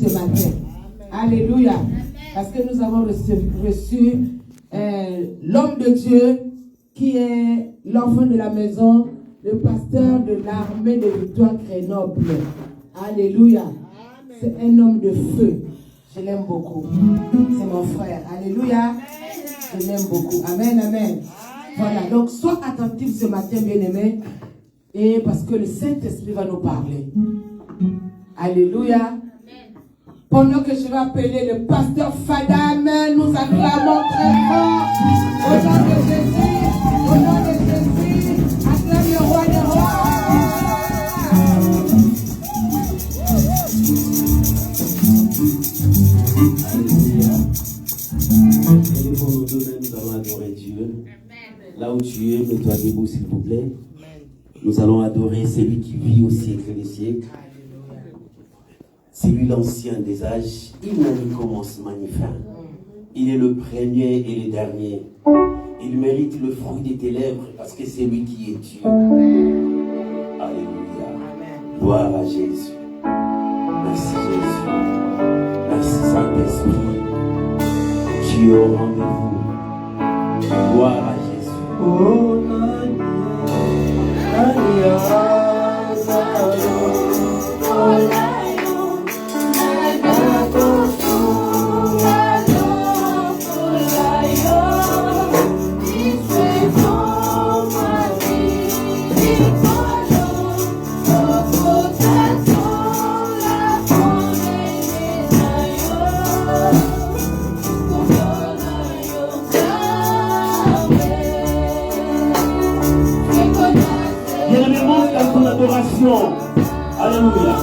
ce matin. Alléluia. Parce que nous avons reçu l'homme de Dieu qui est l'enfant de la maison, le pasteur de l'armée de Victoire Grenoble. Alléluia. C'est un homme de feu. Je l'aime beaucoup. C'est mon frère. Alléluia. Je l'aime beaucoup. Amen, amen. Voilà. Donc, sois attentif ce matin, bien-aimé. Et parce que le Saint-Esprit va nous parler. Alléluia. Pendant que je vais appeler le pasteur Fadam, nous acclamons très fort. Au nom de Jésus. Au nom de Jésus. Acclame le roi des rois. Et pour nous deux-mêmes, nous allons adorer Dieu. Là où tu es, mets-toi debout s'il vous plaît. Nous allons adorer celui qui vit au siècle des siècles. C'est lui l'ancien des âges. Il n'a ni commencement ni fin. Il est le premier et le dernier. Il mérite le fruit de tes lèvres parce que c'est lui qui est Dieu. Alléluia. Gloire à Jésus. Merci Jésus. Merci Saint-Esprit. Tu es au rendez-vous. Gloire à Jésus. Oh, Alléluia.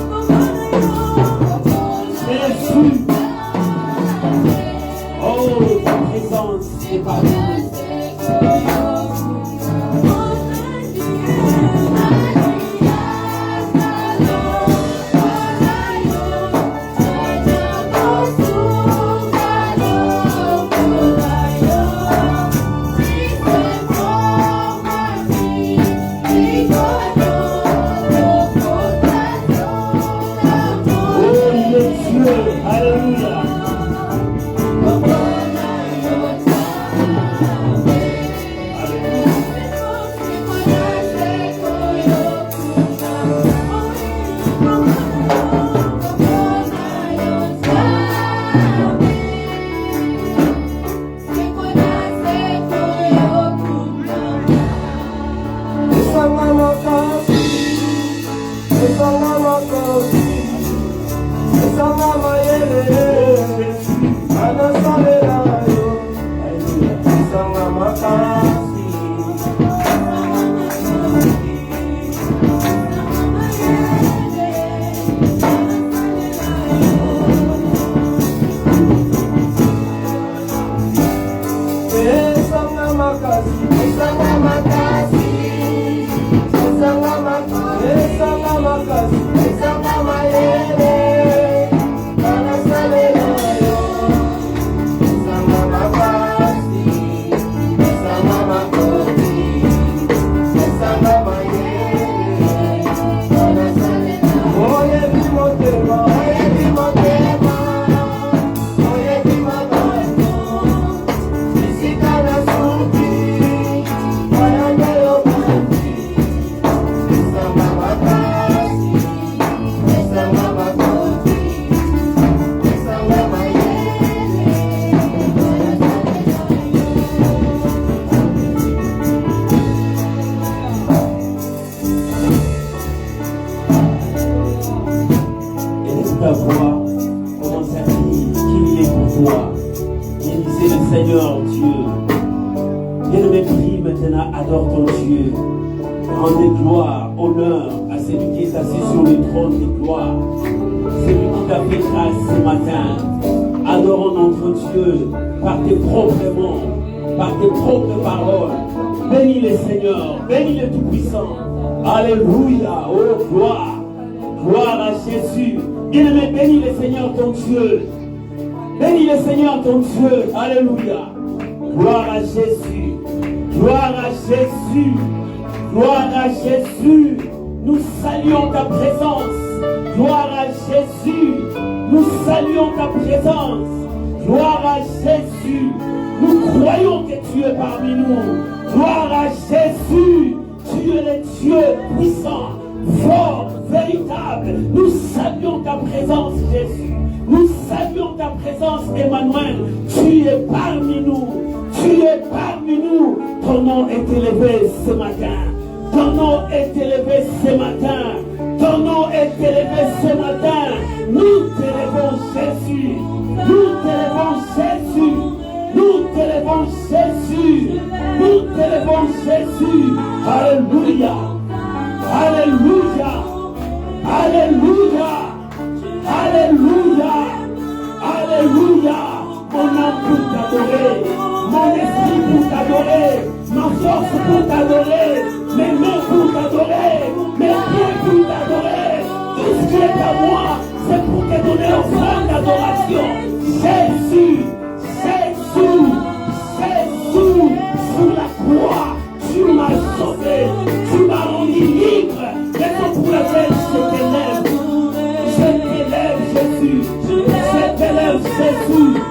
Jésus. Oh, ta présence est parmi nous. Alléluia, oh gloire, gloire à Jésus. Bien-aimé, bénis le Seigneur ton Dieu. Bénis le Seigneur ton Dieu. Alléluia. Gloire à Jésus. Gloire à Jésus. Gloire à Jésus. Nous saluons ta présence. Gloire à Jésus. Nous saluons ta présence. Gloire à Jésus. Nous croyons que tu es parmi nous. Gloire à Jésus. Tu es le Dieu puissant, fort, véritable. Nous saluons ta présence, Jésus. Nous saluons ta présence, Emmanuel. Tu es parmi nous. Tu es parmi nous. Ton nom est élevé ce matin. Ton nom est élevé ce matin. Ton nom est élevé ce matin. Nous t'élevons, Jésus. Nous t'élevons, Jésus. Nous t'élevons, Jésus. Nous t'élevons, Jésus. Alléluia. Alléluia. Alléluia. Alléluia. Alléluia. Mon âme pour t'adorer. Mon esprit pour t'adorer. Ma force pour t'adorer. Mes mains pour t'adorer. Mes pieds pour t'adorer. Tout ce qui est à moi, c'est pour te donner offrande d'adoration. Jésus. Jésus. Jésus. Sur la croix, tu m'as sauvé. Tu m'as rendu libre. Maintenant pour laquelle je t'élève. Je t'élève, Jésus. Je t'élève, Jésus.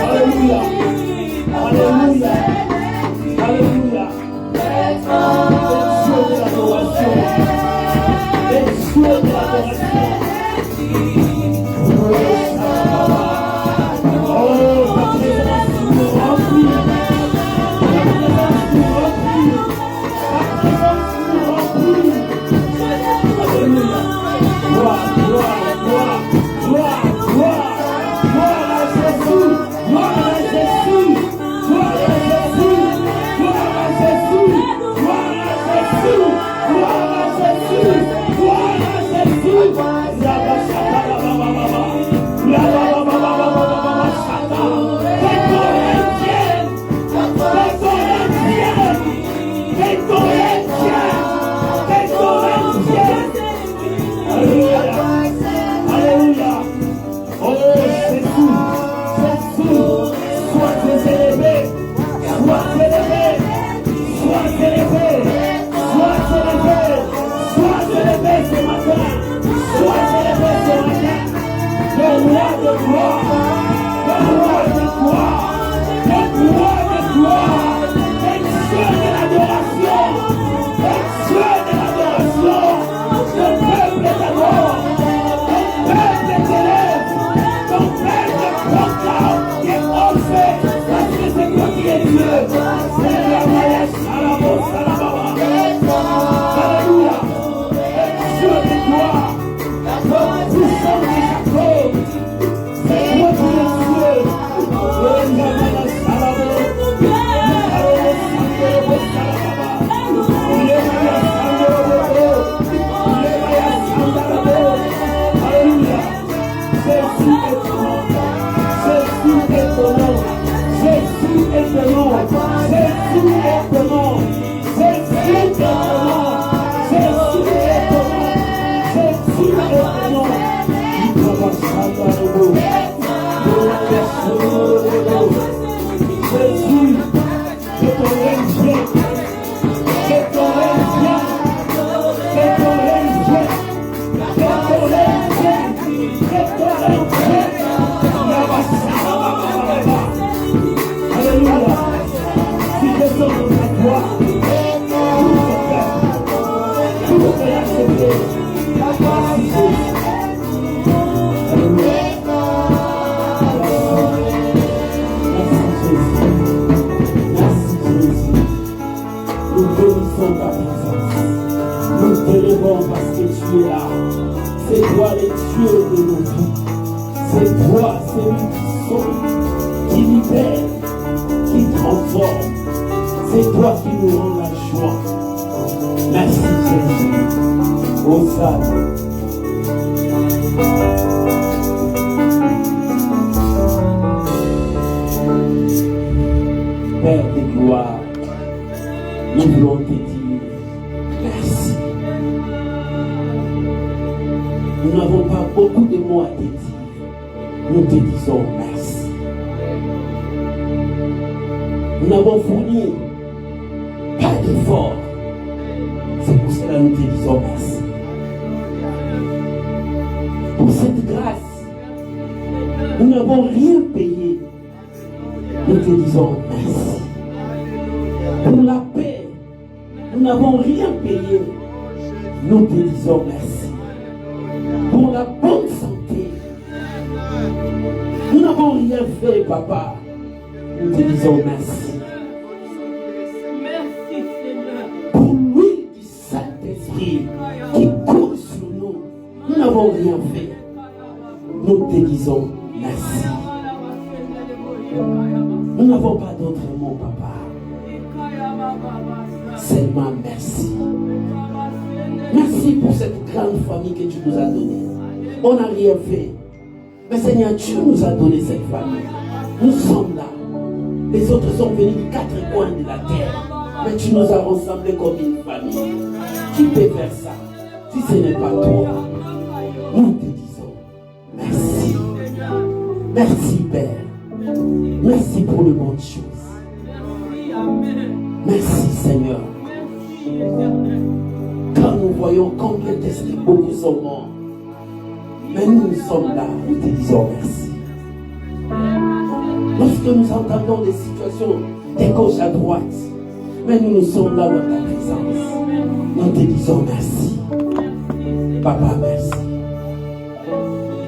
Alléluia. Alléluia. Alléluia. Père de gloire, nous voulons te dire merci. Nous n'avons pas beaucoup de mots à te dire. Nous te disons merci. Nous n'avons fourni pas d'effort. C'est pour cela que nous te disons merci. Pour cette grâce, nous n'avons rien payé. Nous te disons merci. Pour la paix, nous n'avons rien payé. Nous te disons merci. Pour la bonne santé, nous n'avons rien fait, papa. Nous te disons merci. Merci, Seigneur. Pour l'huile du Saint-Esprit qui coule sur nous, nous n'avons rien fait. Nous te disons merci. Nous n'avons pas d'autres mots, papa. Seulement merci. Merci pour cette grande famille que tu nous as donnée. On n'a rien fait. Mais Seigneur, tu nous as donné cette famille. Nous sommes là. Les autres sont venus des quatre coins de la terre. Mais tu nous as rassemblés comme une famille. Qui peut faire ça si ce n'est pas toi? Nous te disons merci. Merci Père. Merci pour le bon de choses. Merci Seigneur. Quand nous voyons combien d'esprits beaucoup sont morts, mais nous sommes là, nous te disons merci. Lorsque nous entendons des situations de gauche à droite, mais nous sommes là dans ta présence, nous te disons merci. Papa, merci.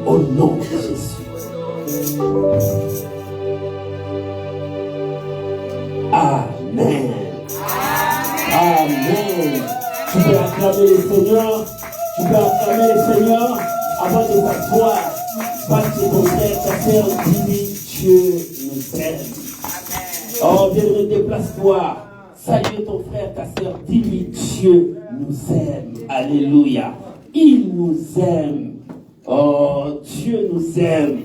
Au nom de Jésus. Amen. Amen. Tu peux acclamer le Seigneur. Tu peux acclamer le Seigneur avant de t'asseoir. Parce que ton frère, ta sœur, dit Dieu nous aime. Oh, viens, déplace-toi. Salue ton frère, ta sœur, dis-lui Dieu nous aime. Alléluia. Il nous aime. Oh, Dieu nous aime.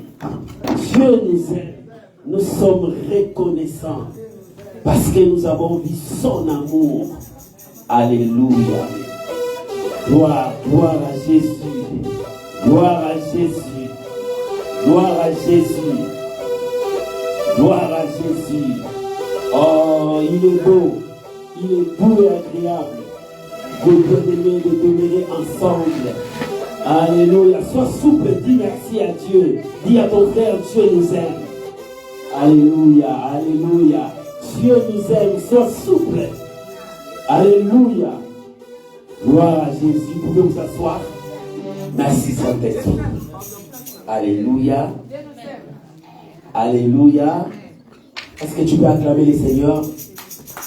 Dieu nous aime. Nous sommes reconnaissants parce que nous avons vu son amour. Alléluia. Gloire à Jésus. Gloire à Jésus. Gloire à Jésus. Gloire à Jésus. Oh, il est beau. Il est beau et agréable. Vous bien-aimés de demeurer ensemble. Alléluia. Sois souple, dis merci à Dieu. Dis à ton frère, Dieu nous aime. Alléluia, alléluia. Dieu nous aime, sois souple. Alléluia. Gloire à Jésus. Vous pouvez vous asseoir. Merci Saint-Esprit. Alléluia. Alléluia. Est-ce que tu peux acclamer le Seigneur?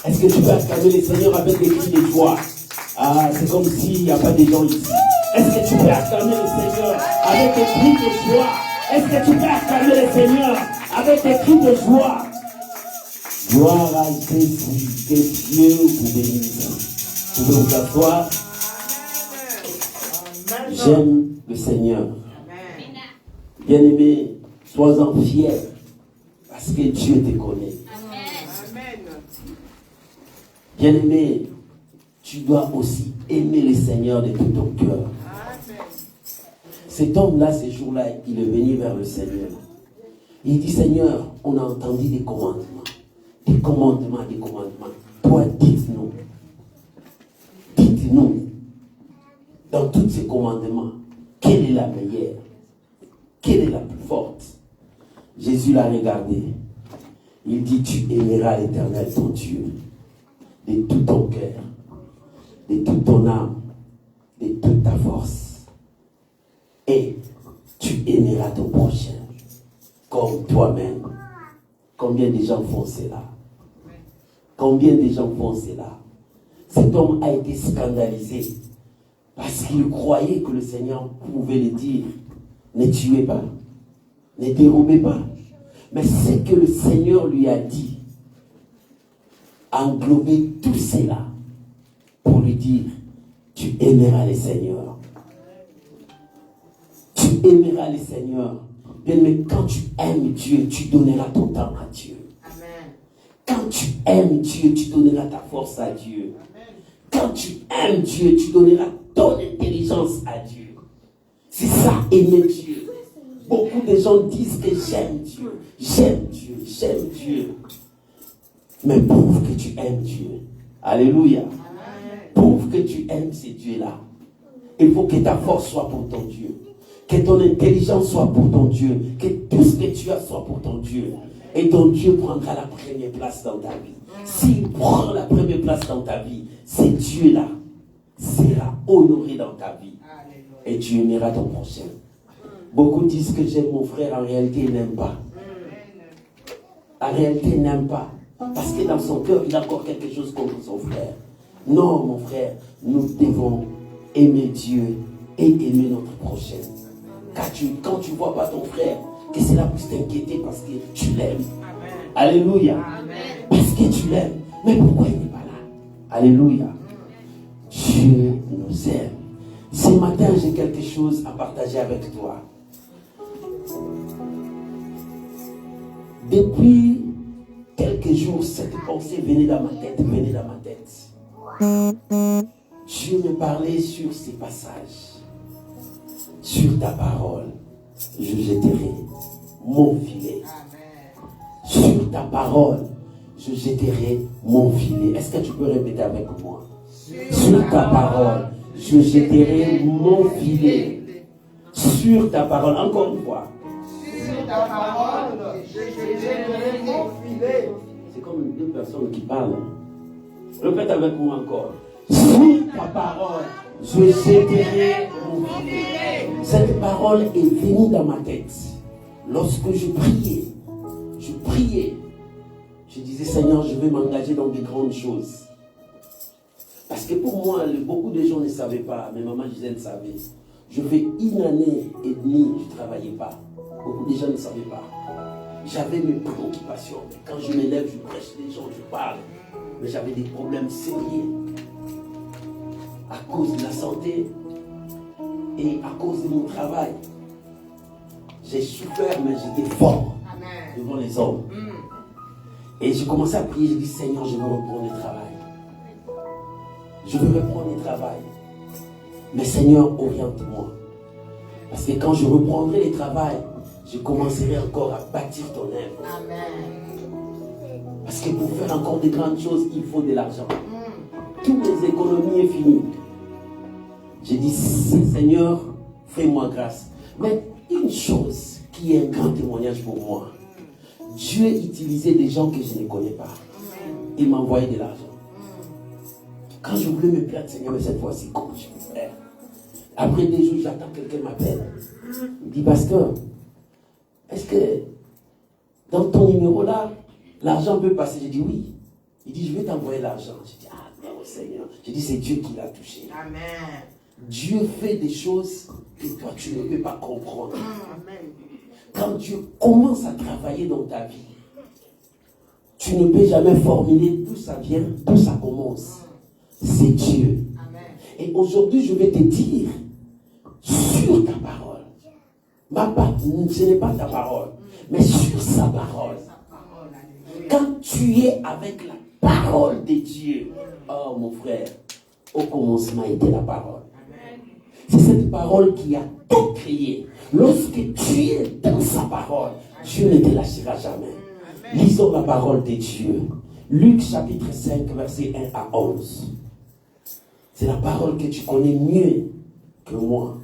Est-ce que tu peux acclamer le Seigneur avec des cris de joie? Ah, c'est comme s'il n'y a pas de gens ici. Est-ce que tu peux acclamer le Seigneur avec des cris de joie? Est-ce que tu peux acclamer le Seigneur avec des cris de joie? Gloire à Jésus, que Dieu vous bénisse. Vous pouvez vous asseoir. J'aime le Seigneur. Bien-aimé, sois-en fier parce que Dieu te connaît. Bien-aimé, tu dois aussi aimer le Seigneur de tout ton cœur. Cet homme-là, ce jour-là, il est venu vers le Seigneur. Il dit, Seigneur, on a entendu des commandements. Des commandements, des commandements. Toi, dites-nous. Dites-nous, dans tous ces commandements, quelle est la meilleure? Quelle est la plus forte? Jésus l'a regardé. Il dit, tu aimeras l'Éternel, ton Dieu, de tout ton cœur, de toute ton âme, de toute ta force. Et tu aimeras ton prochain comme toi-même. Combien de gens font cela? Combien de gens font cela? Cet homme a été scandalisé parce qu'il croyait que le Seigneur pouvait le dire. Ne tuez pas, ne dérobez pas. Mais ce que le Seigneur lui a dit englobait tout cela pour lui dire, tu aimeras le Seigneur. Tu aimeras le Seigneur. Bien, mais quand tu aimes Dieu, tu donneras ton temps à Dieu. Amen. Quand tu aimes Dieu, tu donneras ta force à Dieu. Amen. Quand tu aimes Dieu, tu donneras ton intelligence à Dieu. C'est ça, aimer Dieu. Beaucoup de gens disent que j'aime Dieu, j'aime Dieu, j'aime Dieu. Mais prouve que tu aimes Dieu. Alléluia. Prouve que tu aimes ce Dieu-là. Il faut que ta force soit pour ton Dieu. Que ton intelligence soit pour ton Dieu. Que tout ce que tu as soit pour ton Dieu. Et ton Dieu prendra la première place dans ta vie. S'il prend la première place dans ta vie, ce Dieu-là sera honoré dans ta vie. Et tu aimeras ton prochain. Beaucoup disent que j'aime mon frère, en réalité il n'aime pas. En réalité il n'aime pas. Parce que dans son cœur, il a encore quelque chose contre son frère. Non, mon frère, nous devons aimer Dieu et aimer notre prochain. Quand tu ne vois pas ton frère, que cela puisse t'inquiéter parce que tu l'aimes. Alléluia. Amen. Parce que tu l'aimes. Mais pourquoi il n'est pas là? Alléluia. Dieu nous aime. Ce matin, j'ai quelque chose à partager avec toi. Depuis quelques jours, cette pensée venait dans ma tête, Dieu me parlait sur ces passages. Sur ta parole, je jetterai mon filet. Sur ta parole, je jetterai mon filet. Est-ce que tu peux répéter avec moi? Sur ta parole, je jetterai mon filet. Sur ta parole, encore une fois. Sur ta parole, je jetterai mon filet. C'est comme deux personnes qui parlent. Répète avec moi encore. Sur ta parole, je jetterai mon filet. Cette parole est venue dans ma tête. Lorsque je priais, je disais, Seigneur, je vais m'engager dans des grandes choses. Parce que pour moi, beaucoup de gens ne savaient pas, mais maman Gisèle savait. Je fais 1 année et demie, je ne travaillais pas. Beaucoup de gens ne savaient pas. J'avais mes préoccupations. Quand je me lève, je prêche les gens, je parle. Mais j'avais des problèmes sérieux. À cause de la santé et à cause de mon travail. J'ai souffert, mais j'étais fort devant les hommes. Et j'ai commencé à prier, j'ai dit, Seigneur, je veux reprendre le travail. Je veux reprendre le travail. Mais Seigneur, oriente-moi. Parce que quand je reprendrai le travail, je commencerai encore à bâtir ton œuvre. Parce que pour faire encore de grandes choses, il faut de l'argent. Toutes les économies sont finies. J'ai dit, Seigneur, fais-moi grâce. Mais une chose qui est un grand témoignage pour moi, Dieu utilisait des gens que je ne connais pas. Il m'envoyait de l'argent. Quand je voulais me plaindre, Seigneur, mais cette fois-ci, comment je vais faire? Après des jours, j'attends quelqu'un m'appelle. Il me dit, pasteur, est-ce que dans ton numéro là, l'argent peut passer? J'ai dit oui. Il dit, je vais t'envoyer l'argent. J'ai dit, ah non, Seigneur. J'ai dit, c'est Dieu qui l'a touché. Amen. Dieu fait des choses que toi, tu ne peux pas comprendre. Amen. Quand Dieu commence à travailler dans ta vie, tu ne peux jamais formuler d'où ça vient, d'où ça commence. C'est Dieu. Amen. Et aujourd'hui, je vais te dire, sur ta parole, ce n'est pas ta parole, mais sur sa parole. Quand tu es avec la parole de Dieu, oh mon frère, au commencement était la parole. C'est cette parole qui a tout créé. Lorsque tu es dans sa parole, Dieu ne te lâchera jamais. Lisons la parole de Dieu. Luc chapitre 5, verset 1 à 11. C'est la parole que tu connais mieux que moi.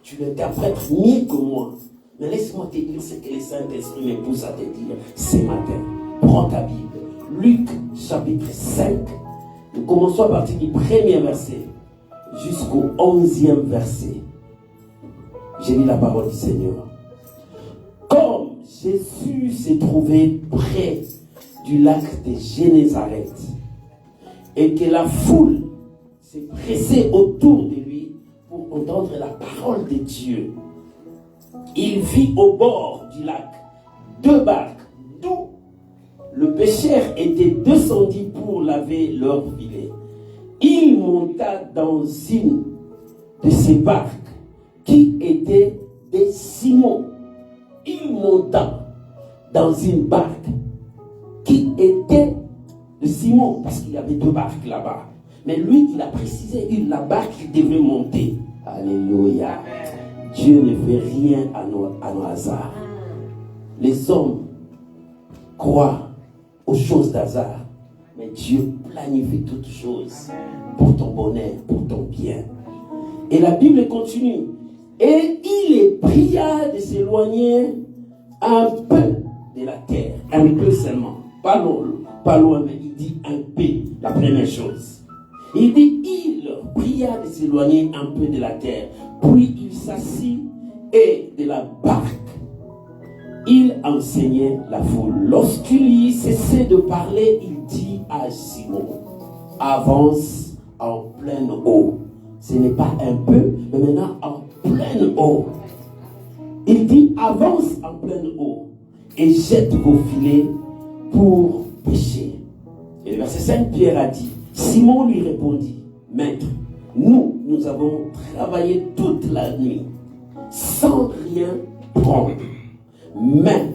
Tu l'interprètes mieux que moi. Mais laisse-moi te dire ce que le Saint-Esprit me pousse à te dire ce matin. Prends ta Bible. Luc chapitre 5. Nous commençons à partir du premier verset jusqu'au 11e verset. J'ai lu la parole du Seigneur. Comme Jésus s'est trouvé près du lac de Génézareth et que la foule s'est pressée autour de lui pour entendre la parole de Dieu, il vit au bord du lac 2 barques d'où le pêcheur était descendu pour laver leur filet. Il monta dans une de ces barques qui était de Simon. Il monta dans une barque qui était de Simon, parce qu'il y avait 2 barques là-bas. Mais lui, il a précisé la barque qui devait monter. Alléluia. Dieu ne fait rien à nos hasards. Les hommes croient aux choses d'hasard, mais Dieu planifie toutes choses pour ton bonheur, pour ton bien. Et la Bible continue. Et il les pria de s'éloigner un peu de la terre, un peu seulement, pas loin, mais il dit un peu, la première chose. Il dit, il pria de s'éloigner un peu de la terre, puis il s'assit et de la barque, il enseignait la foule. Lorsqu'il y cessait de parler, il dit à Simon, avance en pleine eau. Ce n'est pas un peu, mais maintenant en pleine eau. Il dit, avance en pleine eau et jette vos filets pour pêcher. Et le verset 5, Pierre a dit, Simon lui répondit, maître, nous avons travaillé toute la nuit sans rien prendre. Mais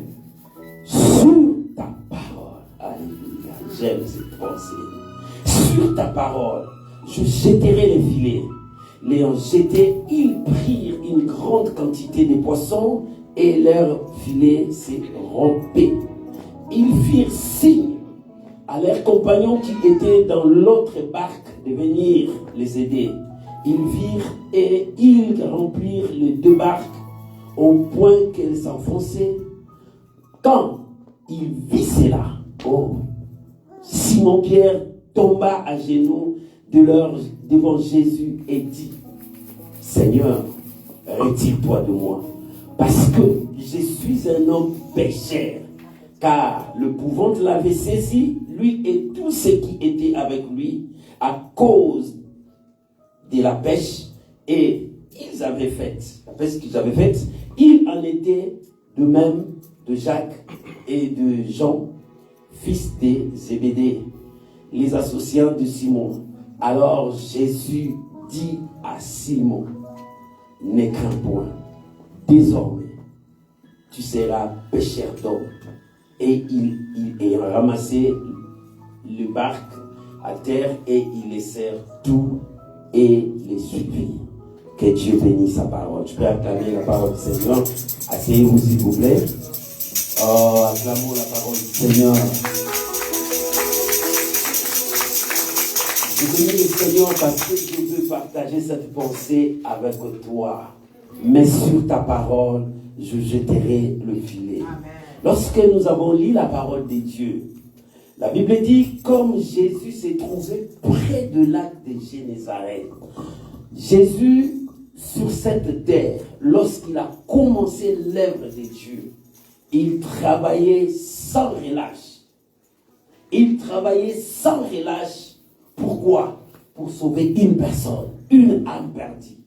sur ta parole, alléluia, j'aime cette pensée. Sur ta parole, je jetterai les filets. L'ayant jeté, ils prirent une grande quantité de poissons et leur filet s'est rompé. Ils firent signe à leurs compagnons qui étaient dans l'autre barque de venir les aider. Ils virent et ils remplirent les deux barques au point qu'elles s'enfonçaient. Quand il vit cela, Simon-Pierre tomba à genoux devant Jésus et dit, Seigneur, retire-toi de moi, parce que je suis un homme pécheur. Car l'épouvante l'avait saisi, lui et tous ceux qui étaient avec lui, à cause de la pêche, et ils avaient fait, la pêche qu'ils avaient faite, il en était de même de Jacques et de Jean, fils de Zébédée, les associants de Simon. Alors Jésus dit à Simon, ne crains point, désormais tu seras pêcheur d'hommes. Et il a ramassé le barque à terre et il laissèrent tout et les suivit. Que Dieu bénisse sa parole. Je peux acclamer la parole du Seigneur. Asseyez-vous s'il vous plaît. Oh, acclamons la parole du Seigneur. Je bénis le Seigneur parce que je veux partager cette pensée avec toi. Mais sur ta parole, je jetterai le filet. Amen. Lorsque nous avons lu la parole de Dieu, la Bible dit, comme Jésus s'est trouvé près de lac de Génézareth, Jésus, sur cette terre, lorsqu'il a commencé l'œuvre de Dieu, il travaillait sans relâche. Il travaillait sans relâche. Pourquoi? Pour sauver une personne, une âme perdue.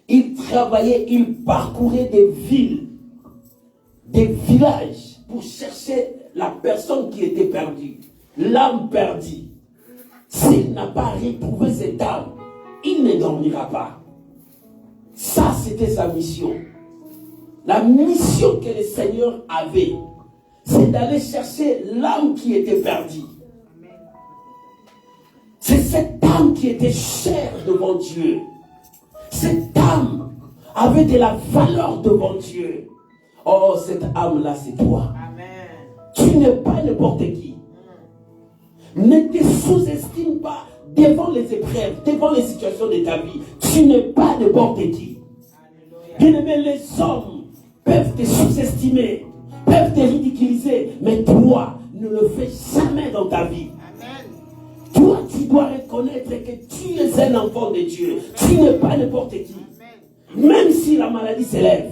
Il travaillait, il parcourait des villes, des villages pour chercher la personne qui était perdue, l'âme perdue. S'il n'a pas retrouvé cette âme, il ne dormira pas. Ça, c'était sa mission. La mission que le Seigneur avait, c'est d'aller chercher l'âme qui était perdue. C'est cette âme qui était chère devant Dieu. Cette âme avait de la valeur devant Dieu. Oh, cette âme-là, c'est toi. Amen. Tu n'es pas n'importe qui. Ne te sous-estime pas devant les épreuves, devant les situations de ta vie. Tu n'es pas n'importe qui. Bien-aimé, les hommes peuvent te sous-estimer, peuvent te ridiculiser, mais toi, ne le fais jamais dans ta vie. Toi, tu dois reconnaître que tu es un enfant de Dieu. Tu n'es pas n'importe qui. Même si la maladie s'élève,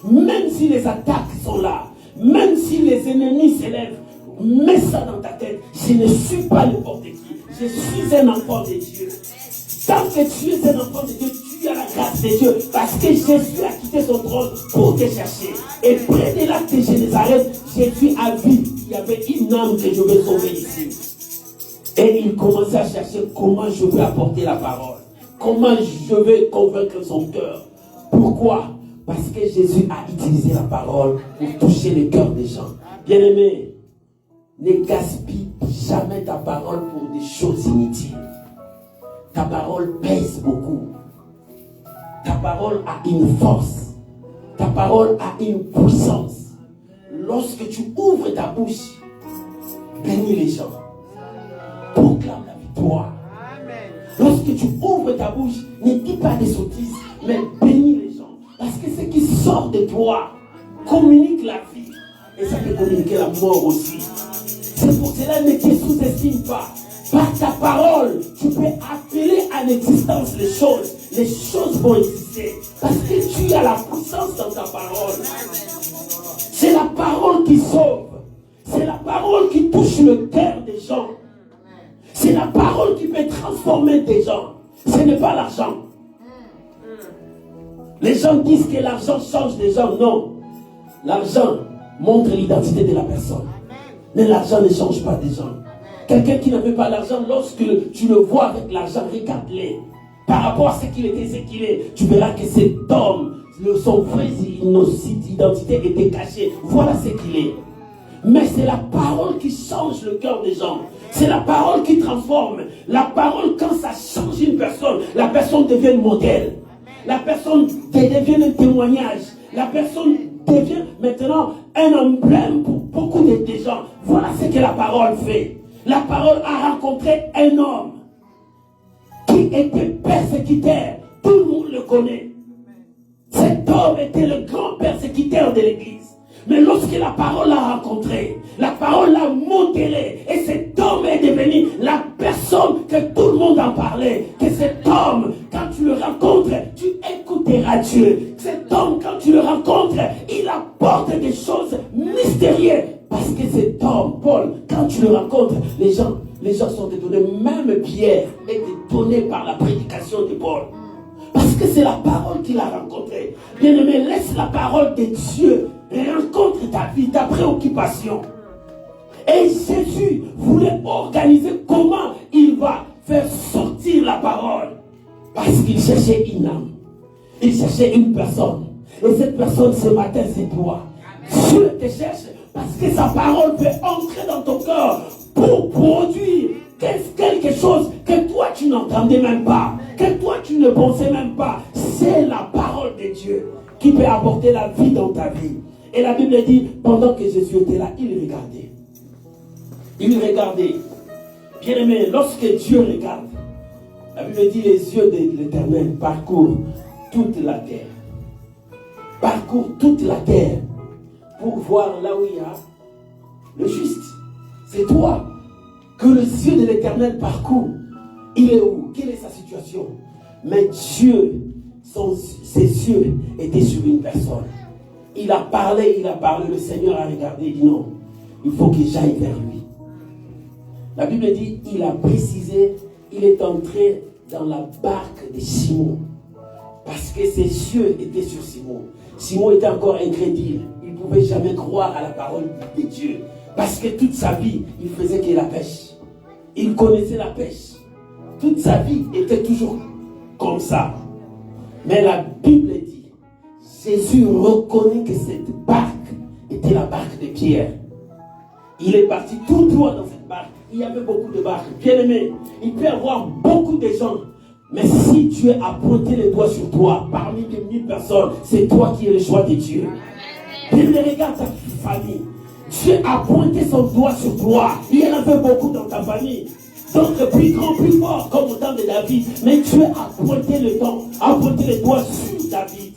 même si les attaques sont là, même si les ennemis s'élèvent, mets ça dans ta tête. Je ne suis pas n'importe qui. Je suis un enfant de Dieu. Tant que tu es un enfant de Dieu, tu as la grâce de Dieu. Parce que Jésus a quitté son trône pour te chercher. Et près de lac de Génézareth, Jésus a vu qu'il y avait une âme que je vais sauver ici. Et il commençait à chercher comment je vais apporter la parole. Comment je vais convaincre son cœur. Pourquoi? Parce que Jésus a utilisé la parole pour toucher le cœur des gens. Bien-aimé, ne gaspille jamais ta parole pour des choses inutiles. Ta parole pèse beaucoup. Ta parole a une force. Ta parole a une puissance. Lorsque tu ouvres ta bouche, bénis les gens. Proclame la victoire. Lorsque tu ouvres ta bouche, ne dis pas des sottises, mais bénis les gens. Parce que ce qui sort de toi communique la vie. Et ça peut communiquer la mort aussi. C'est pour cela, ne te sous-estime pas. Par ta parole, tu peux appeler à l'existence les choses. Les choses vont exister. Parce que tu as la puissance dans ta parole. C'est la parole qui sauve. C'est la parole qui touche le cœur des gens. C'est la parole qui peut transformer des gens. Ce n'est pas l'argent. Les gens disent que l'argent change les gens. Non. L'argent montre l'identité de la personne. Mais l'argent ne change pas des gens. Quelqu'un qui n'avait pas l'argent, lorsque tu le vois avec l'argent, regarde-le. Par rapport à ce qu'il était, ce qu'il est, tu verras que cet homme, son vraie identité était cachée. Voilà ce qu'il est. Mais c'est la parole qui change le cœur des gens. C'est la parole qui transforme. La parole, quand ça change une personne, la personne devient un modèle. La personne devient un témoignage. La personne devient maintenant un emblème pour beaucoup de gens. Voilà ce que la parole fait. La parole a rencontré un homme qui était persécuteur. Tout le monde le connaît. Cet homme était le grand persécuteur de l'Église. Mais lorsque la parole l'a rencontré, la parole l'a modélé, et cet homme est devenu la personne que tout le monde en parlait. Que cet homme, quand tu le rencontres, tu écouteras Dieu. Cet homme, quand tu le rencontres, il apporte des choses mystérieuses. Parce que cet homme, Paul, quand tu le rencontres, les gens sont étonnés. Même Pierre est étonné par la prédication de Paul. Parce que c'est la parole qu'il a rencontrée. Bien-aimé, laisse la parole de Dieu rencontre ta vie, ta préoccupation. Et Jésus voulait organiser comment il va faire sortir la parole. Parce qu'il cherchait une âme. Il cherchait une personne. Et cette personne ce matin, c'est toi. Dieu te cherche parce que sa parole peut entrer dans ton cœur pour produire quelque chose que toi tu n'entendais même pas, que toi tu ne pensais même pas. C'est la parole de Dieu qui peut apporter la vie dans ta vie. Et la Bible dit, pendant que Jésus était là, il regardait. Il regardait. Bien aimé, lorsque Dieu regarde, la Bible dit, les yeux de l'Éternel parcourent toute la terre. Parcourent toute la terre pour voir là où il y a le juste. C'est toi que les yeux de l'Éternel parcourent. Il est où? Quelle est sa situation? Mais Dieu, ses yeux étaient sur une personne. Il a parlé, le Seigneur a regardé, il dit non, il faut que j'aille vers lui. La Bible dit, il a précisé, il est entré dans la barque de Simon. Parce que ses yeux étaient sur Simon. Simon était encore incrédule, il ne pouvait jamais croire à la parole de Dieu. Parce que toute sa vie, il faisait que la pêche. Il connaissait la pêche. Toute sa vie était toujours comme ça. Mais la Bible dit, Jésus reconnaît que cette barque était la barque de Pierre. Il est parti tout droit dans cette barque. Il y avait beaucoup de barques. Bien aimé, il peut y avoir beaucoup de gens. Mais si Dieu a pointé les doigts sur toi, parmi les 1000 personnes, c'est toi qui es le choix de Dieu. Bien aimé, regarde ta famille. Dieu a pointé son doigt sur toi. Il y en avait beaucoup dans ta famille. D'autres plus grands, plus forts, comme au temps de David. Mais Dieu a pointé les doigts sur David.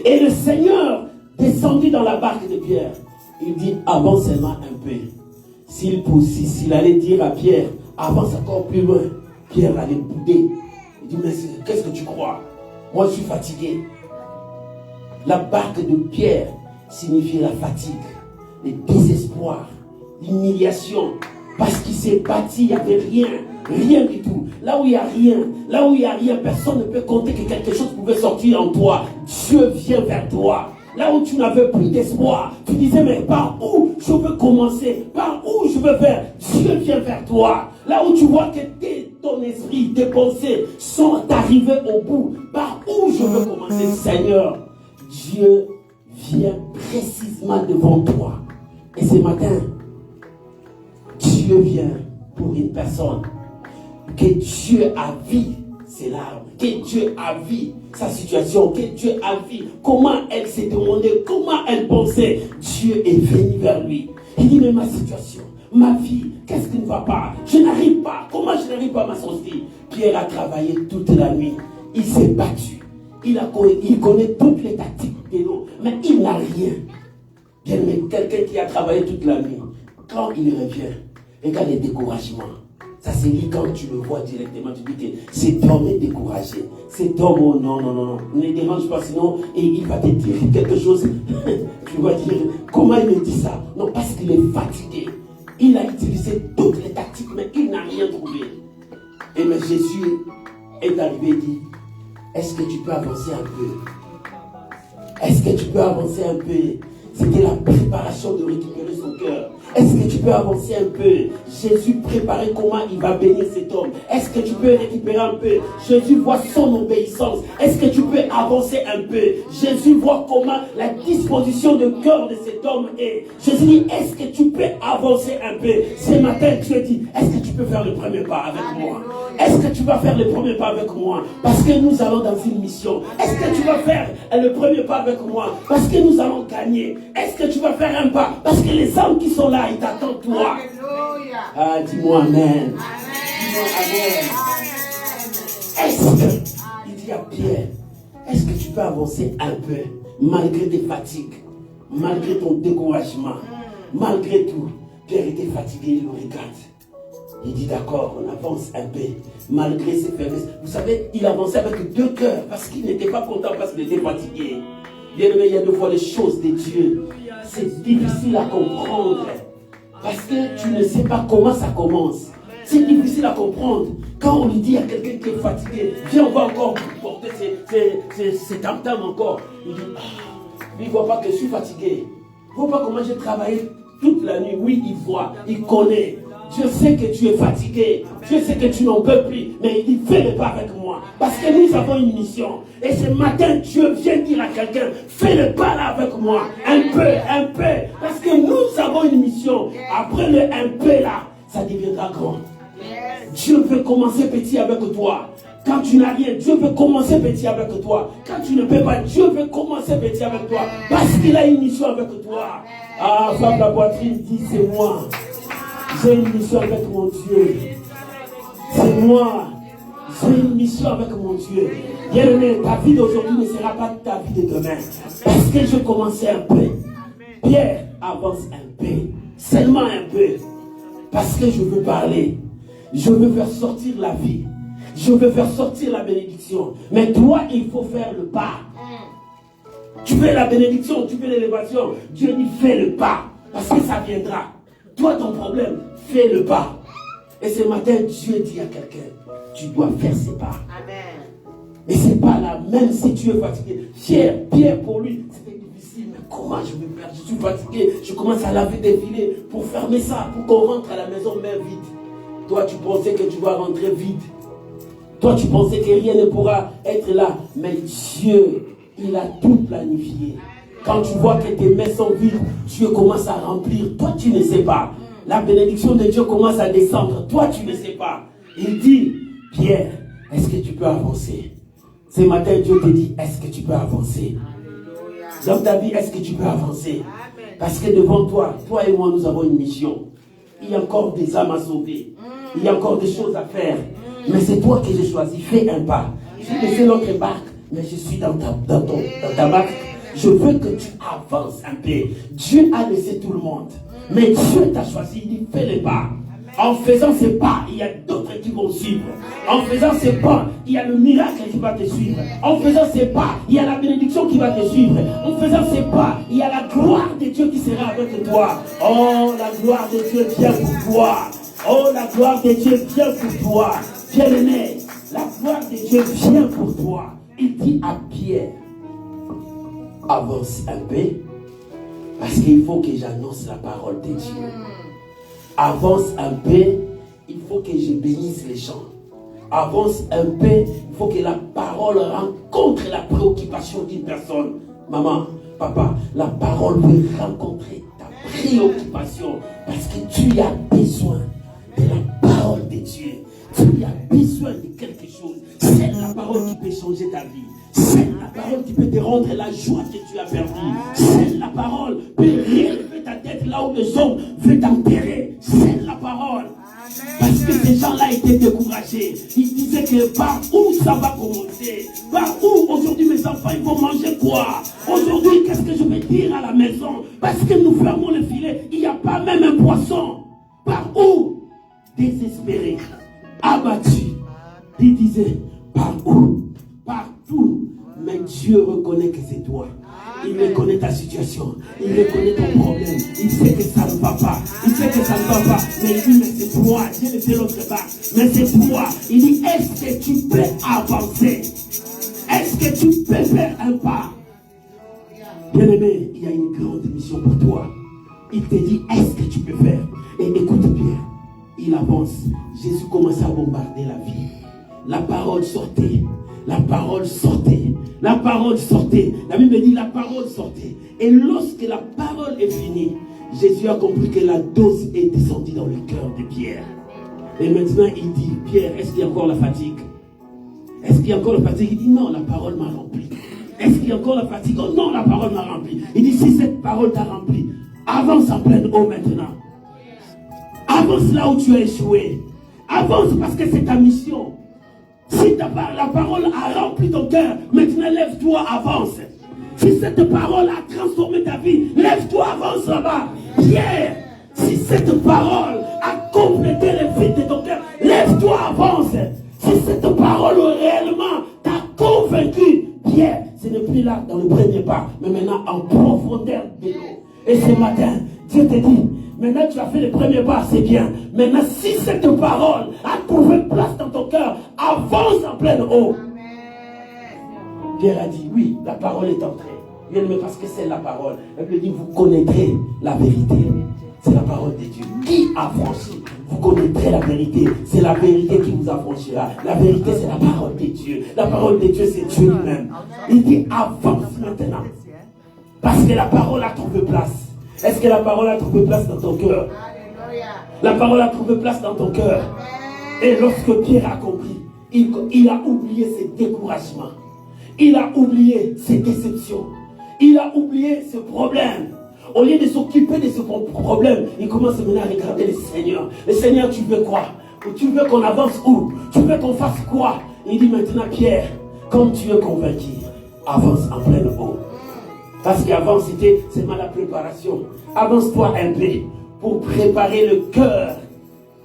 Et le Seigneur descendit dans la barque de Pierre. Il dit, avance seulement un peu. S'il allait dire à Pierre, avance encore plus loin, Pierre allait bouder. Il dit, mais qu'est-ce que tu crois? Moi, je suis fatigué. La barque de Pierre signifiait la fatigue, le désespoir, l'humiliation. Parce qu'il s'est battu, il n'y avait rien du tout. Là où il n'y a rien, personne ne peut compter que quelque chose pouvait sortir en toi. Dieu vient vers toi. Là où tu n'avais plus d'espoir, tu disais, mais par où je veux commencer? Par où je veux faire? Dieu vient vers toi. Là où tu vois que ton esprit, tes pensées sont arrivées au bout, par où je veux commencer? Seigneur, Dieu vient précisément devant toi. Et ce matin, Dieu vient pour une personne. Que Dieu a vu ses larmes. Que que Dieu a vu sa situation, que Dieu a vu comment elle s'est demandée, comment elle pensait. Dieu est venu vers lui. Il dit, mais ma situation, ma vie, qu'est-ce qui ne va pas? Je n'arrive pas. Comment je n'arrive pas à m'en sortir? Pierre a travaillé toute la nuit. Il s'est battu. Il connaît toutes les tactiques de l'eau, mais il n'a rien. Bien, mais quelqu'un qui a travaillé toute la nuit, quand il revient, regarde les découragements. Ça c'est lui quand tu le vois directement, tu dis que cet homme est découragé. Cet homme, oh non, ne dérange pas, sinon il va te dire quelque chose. Tu vas dire, comment il me dit ça? Non, parce qu'il est fatigué. Il a utilisé toutes les tactiques, mais il n'a rien trouvé. Et mais Jésus est arrivé et dit, est-ce que tu peux avancer un peu? Est-ce que tu peux avancer un peu? C'était la préparation de récupérer son cœur. Est-ce que tu peux avancer un peu? Jésus préparait comment il va bénir cet homme. Est-ce que tu peux récupérer un peu? Jésus voit son obéissance. Est-ce que tu peux avancer un peu? Jésus voit comment la disposition de cœur de cet homme est. Jésus dit, est-ce que tu peux avancer un peu? Ce matin, Dieu dit, est-ce que tu peux faire le premier pas avec moi? Est-ce que tu vas faire le premier pas avec moi? Parce que nous allons dans une mission. Est-ce que tu vas faire le premier pas avec moi? Parce que nous allons gagner. Est-ce que tu vas faire un pas? Parce que les hommes qui sont là, ils t'attendent toi. Ah, dis-moi Amen. Dis-moi Amen. Est-ce que, il dit à Pierre, est-ce que tu peux avancer un peu, malgré tes fatigues, malgré ton découragement, malgré tout? Pierre était fatigué, il le regarde. Il dit d'accord, on avance un peu, malgré ses faiblesses. Vous savez, il avançait avec deux cœurs, parce qu'il n'était pas content, parce qu'il était fatigué. Bien aimé, il y a deux fois les choses de Dieu. C'est difficile à comprendre. Parce que tu ne sais pas comment ça commence. C'est difficile à comprendre. Quand on lui dit à quelqu'un qui est fatigué, viens, on va encore porter ses tam-tams encore. Il dit, il ne voit pas que je suis fatigué. Il ne voit pas comment j'ai travaillé toute la nuit. Oui, il voit, il connaît. Dieu sait que tu es fatigué. Dieu sait que tu n'en peux plus. Mais il dit, fais le pas avec moi. Parce que nous avons une mission. Et ce matin, Dieu vient dire à quelqu'un, fais le pas là avec moi. Un peu. Parce que nous avons une mission. Après le un peu là, ça deviendra grand. Dieu veut commencer petit avec toi. Quand tu n'as rien, Dieu veut commencer petit avec toi. Quand tu ne peux pas, Dieu veut commencer petit avec toi. Parce qu'il a une mission avec toi. Ah, femme de la poitrine, dis, c'est moi. J'ai une mission avec mon Dieu. C'est moi. J'ai une mission avec mon Dieu. Bien aimé, ta vie d'aujourd'hui ne sera pas ta vie de demain. Parce que je commençais un peu. Pierre avance un peu. Seulement un peu. Parce que je veux parler. Je veux faire sortir la vie. Je veux faire sortir la bénédiction. Mais toi, il faut faire le pas. Tu veux la bénédiction, tu veux l'élévation. Dieu dit fais le pas. Parce que ça viendra. Toi, ton problème, fais le pas. Et ce matin, Dieu dit à quelqu'un, tu dois faire ce pas. Amen. Mais ce pas là, même si tu es fatigué, Pierre pour lui, c'était difficile. Mais comment je vais faire? Je suis fatigué. Je commence à laver des filets pour fermer ça, pour qu'on rentre à la maison main vide. Toi, tu pensais que tu vas rentrer vide. Toi, tu pensais que rien ne pourra être là. Mais Dieu, il a tout planifié. Quand tu vois que tes mains sont vides, Dieu commence à remplir. Toi, tu ne sais pas. La bénédiction de Dieu commence à descendre. Toi, tu ne sais pas. Il dit, Pierre, est-ce que tu peux avancer? Ce matin, Dieu te dit, est-ce que tu peux avancer? Dans ta vie, est-ce que tu peux avancer? Parce que devant toi, toi et moi, nous avons une mission. Il y a encore des âmes à sauver. Il y a encore des choses à faire. Mais c'est toi que j'ai choisi. Fais un pas. J'ai laissé l'autre barque, mais je suis dans ta barque. Je veux que tu avances un peu. Dieu a laissé tout le monde. Mais Dieu t'a choisi, il dit fais les pas. En faisant ces pas, il y a d'autres qui vont suivre. En faisant ces pas, il y a le miracle qui va te suivre. En faisant ces pas, il y a la bénédiction qui va te suivre. En faisant ces pas, il y a la gloire de Dieu qui sera avec toi. Oh, la gloire de Dieu vient pour toi. Oh, la gloire de Dieu vient pour toi. Bien-aimé, la gloire de Dieu vient pour toi. Il dit à Pierre, avance un peu, parce qu'il faut que j'annonce la parole de Dieu. Avance un peu, il faut que je bénisse les gens. Avance un peu, il faut que la parole rencontre la préoccupation d'une personne. Maman, papa, la parole peut rencontrer ta préoccupation, parce que tu as besoin de la parole de Dieu. Tu as besoin de quelque chose. C'est la parole qui peut changer ta vie. C'est la parole qui peut te rendre la joie que tu as perdue. C'est la parole qui peut relever ta tête là où les hommes veulent t'enterrer. C'est la parole. Parce que ces gens-là étaient découragés. Ils disaient que par où ça va commencer? Par où aujourd'hui mes enfants ils vont manger quoi? Aujourd'hui qu'est-ce que je vais dire à la maison? Parce que nous fermons le filet, il n'y a pas même un poisson. Par où? Désespérés, abattus. Ils disaient par où? Partout. Mais Dieu reconnaît que c'est toi. Il reconnaît ta situation. Il reconnaît ton problème. Il sait que ça ne va pas. Il sait que ça ne va pas. Mais il dit, mais c'est toi. Dieu le fait l'autre part. Mais c'est toi. Il dit, est-ce que tu peux avancer? Est-ce que tu peux faire un pas? Bien-aimé, il y a une grande mission pour toi. Il te dit, est-ce que tu peux faire? Et écoute bien. Il avance. Jésus commence à bombarder la vie. La parole sortait. La parole sortait. La parole sortait. La Bible dit la parole sortait. Et lorsque la parole est finie, Jésus a compris que la dose est descendue dans le cœur de Pierre. Et maintenant il dit, Pierre, est-ce qu'il y a encore la fatigue? Est-ce qu'il y a encore la fatigue? Il dit, non, la parole m'a rempli. Est-ce qu'il y a encore la fatigue? Oh, non, la parole m'a rempli. Il dit, si cette parole t'a rempli, avance en pleine eau maintenant. Avance là où tu as échoué. Avance parce que c'est ta mission. Si la parole a rempli ton cœur, maintenant lève-toi, avance. Si cette parole a transformé ta vie, lève-toi, avance là-bas. Pierre, si cette parole a complété le vide de ton cœur, lève-toi, avance. Si cette parole réellement t'a convaincu, Pierre, ce n'est plus là dans le premier pas, mais maintenant en profondeur de l'eau. Et ce matin, Dieu te dit, maintenant tu as fait le premier pas, c'est bien. Maintenant, si cette parole a trouvé place dans ton cœur, avance en pleine eau. Pierre a dit, oui, la parole est entrée. Bien, mais parce que c'est la parole. Elle dit, vous connaîtrez la vérité. C'est la parole de Dieu. Qui a franchi? Vous connaîtrez la vérité. C'est la vérité qui vous affranchira. La vérité, c'est la parole de Dieu. La parole de Dieu, c'est Dieu lui-même. Il dit, avance maintenant. Parce que la parole a trouvé place. Est-ce que la parole a trouvé place dans ton cœur? La parole a trouvé place dans ton cœur. Et lorsque Pierre a compris, il a oublié ses découragements. Il a oublié ses déceptions. Il a oublié ses problèmes. Au lieu de s'occuper de ce problème, il commence maintenant à regarder le Seigneur. Le Seigneur, tu veux quoi? Tu veux qu'on avance où? Tu veux qu'on fasse quoi? Il dit maintenant, Pierre, comme tu es convaincu, avance en pleine eau. Parce qu'avant, c'est mal la préparation. Avance-toi un peu pour préparer le cœur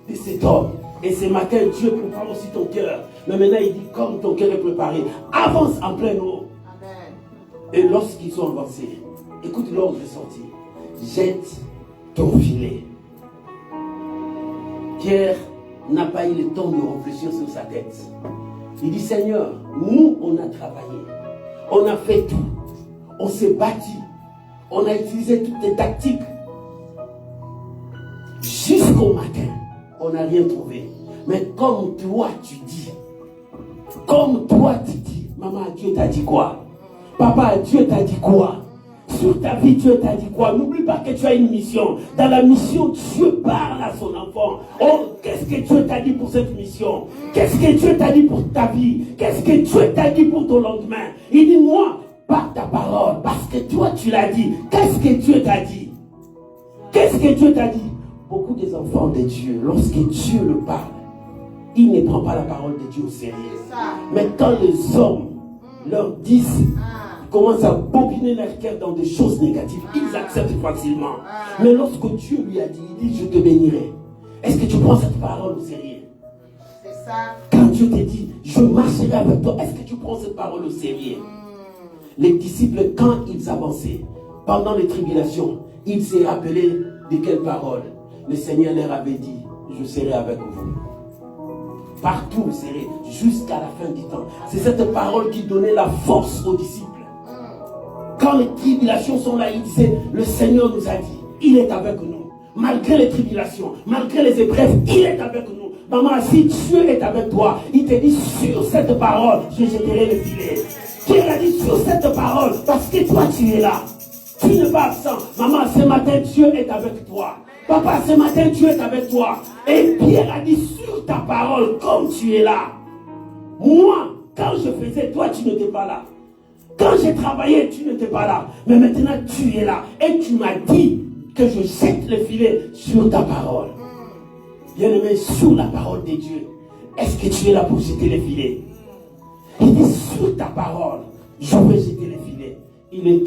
de cet homme. Et ce matin, Dieu prépare aussi ton cœur. Mais maintenant, il dit, comme ton cœur est préparé, avance en pleine eau. Amen. Et lorsqu'ils sont avancés, écoute l'ordre de sortie. Jette ton filet. Pierre n'a pas eu le temps de réfléchir sur sa tête. Il dit, Seigneur, nous, on a travaillé. On a fait tout. On s'est battu. On a utilisé toutes les tactiques. Jusqu'au matin, on n'a rien trouvé. Mais comme toi, tu dis, maman, Dieu t'a dit quoi? Papa, Dieu t'a dit quoi? Sur ta vie, Dieu t'a dit quoi? N'oublie pas que tu as une mission. Dans la mission, Dieu parle à son enfant. Oh, qu'est-ce que Dieu t'a dit pour cette mission? Qu'est-ce que Dieu t'a dit pour ta vie? Qu'est-ce que Dieu t'a dit pour ton lendemain? Il dit, moi, par ta parole, parce que toi tu l'as dit. Qu'est-ce que Dieu t'a dit? Qu'est-ce que Dieu t'a dit? Beaucoup des enfants de Dieu, lorsque Dieu le parle, ils ne prennent pas la parole de Dieu au sérieux. Mais quand les hommes leur disent, commencent à bobiner leur cœur dans des choses négatives, ils acceptent facilement. Mais lorsque Dieu lui a dit, il dit, je te bénirai. Est-ce que tu prends cette parole au sérieux? C'est ça. Quand Dieu te dit, je marcherai avec toi, est-ce que tu prends cette parole au sérieux? Les disciples, quand ils avançaient, pendant les tribulations, ils se rappelaient de quelle parole? Le Seigneur leur avait dit, je serai avec vous. Partout vous serez, jusqu'à la fin du temps. C'est cette parole qui donnait la force aux disciples. Quand les tribulations sont là, ils disaient, le Seigneur nous a dit, il est avec nous. Malgré les tribulations, malgré les épreuves, il est avec nous. Maman, si Dieu est avec toi, il te dit, sur cette parole, je jetterai le filet. Pierre a dit, sur cette parole, parce que toi tu es là. Tu n'es pas absent. Maman, ce matin, Dieu est avec toi. Papa, ce matin, Dieu est avec toi. Et Pierre a dit, sur ta parole, comme tu es là, Moi, quand je faisais, toi, tu n'étais pas là. Quand j'ai travaillé, tu n'étais pas là. Mais maintenant, tu es là. Et tu m'as dit que je jette le filet sur ta parole. Bien-aimé, sur la parole de Dieu. Est-ce que tu es là pour jeter le filet? Il dit sur ta parole, je vais jeter le filet. Il est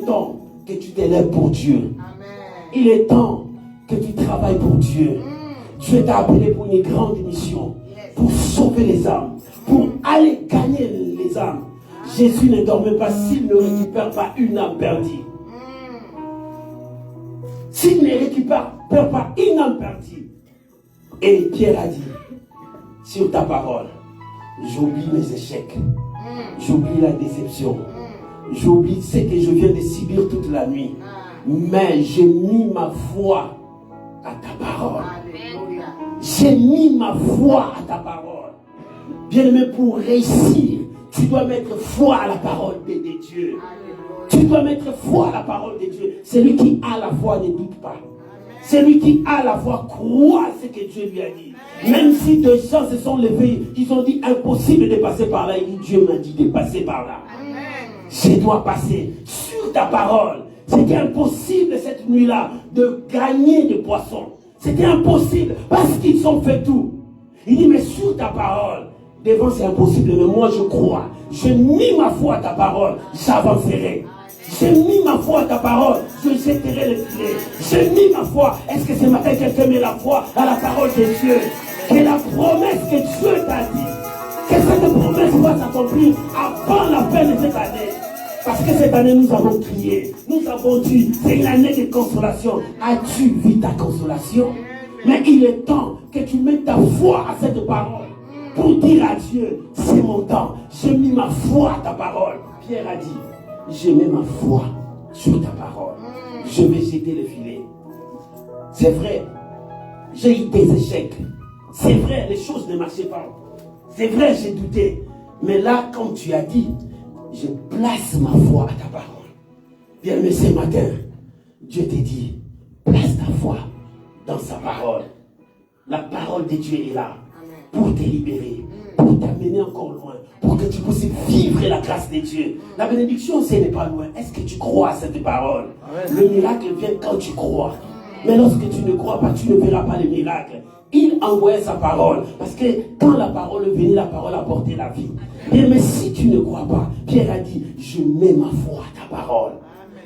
temps que tu t'élèves pour Dieu. Il est temps que tu travailles pour Dieu. Dieu t'a appelé pour une grande mission, pour sauver les âmes, pour aller gagner les âmes. Jésus ne dormait pas s'il ne récupère pas une âme perdue. S'il ne récupère pas une âme perdue. Et Pierre a dit, sur ta parole, j'oublie mes échecs, j'oublie la déception, j'oublie ce que je viens de subir toute la nuit, mais j'ai mis ma foi à ta parole. J'ai mis ma foi à ta parole. Bien-aimé, pour réussir, tu dois mettre foi à la parole de Dieu. Tu dois mettre foi à la parole de Dieu. Celui qui a la foi ne doute pas. Celui qui a la foi croit ce que Dieu lui a dit. Même si des gens se sont levés, ils ont dit impossible de passer par là. Il dit Dieu m'a dit de passer par là. Je dois passer sur ta parole. C'était impossible cette nuit-là de gagner des poissons. C'était impossible parce qu'ils ont fait tout. Il dit mais sur ta parole, devant c'est impossible, mais moi je crois. J'ai mis ma foi à ta parole, j'avancerai. J'ai mis ma foi à ta parole, je jetterai le filet. J'ai mis ma foi. Est-ce que ce matin quelqu'un met la foi à la parole de Dieu? Que la promesse que Dieu t'a dit, que cette promesse va s'accomplir avant la fin de cette année. Parce que cette année nous avons crié, nous avons dit, c'est une année de consolation. As-tu vu ta consolation? Mais il est temps que tu mettes ta foi à cette parole pour dire à Dieu, c'est mon temps, j'ai mis ma foi à ta parole. Pierre a dit, j'ai mis ma foi sur ta parole. Je vais jeter le filet. C'est vrai, j'ai eu des échecs. C'est vrai, les choses ne marchaient pas. C'est vrai, j'ai douté. Mais là, comme tu as dit, je place ma foi à ta parole. Bien, mais ce matin, Dieu te dit, place ta foi dans sa parole. La parole de Dieu est là pour te libérer, pour t'amener encore loin, pour que tu puisses vivre la grâce de Dieu. La bénédiction, ce n'est pas loin. Est-ce que tu crois à cette parole? Le miracle vient quand tu crois. Mais lorsque tu ne crois pas, tu ne verras pas le miracle. Il envoyait sa parole. Parce que quand la parole est venue, la parole a porté la vie. Bien, mais si tu ne crois pas, Pierre a dit, je mets ma foi à ta parole.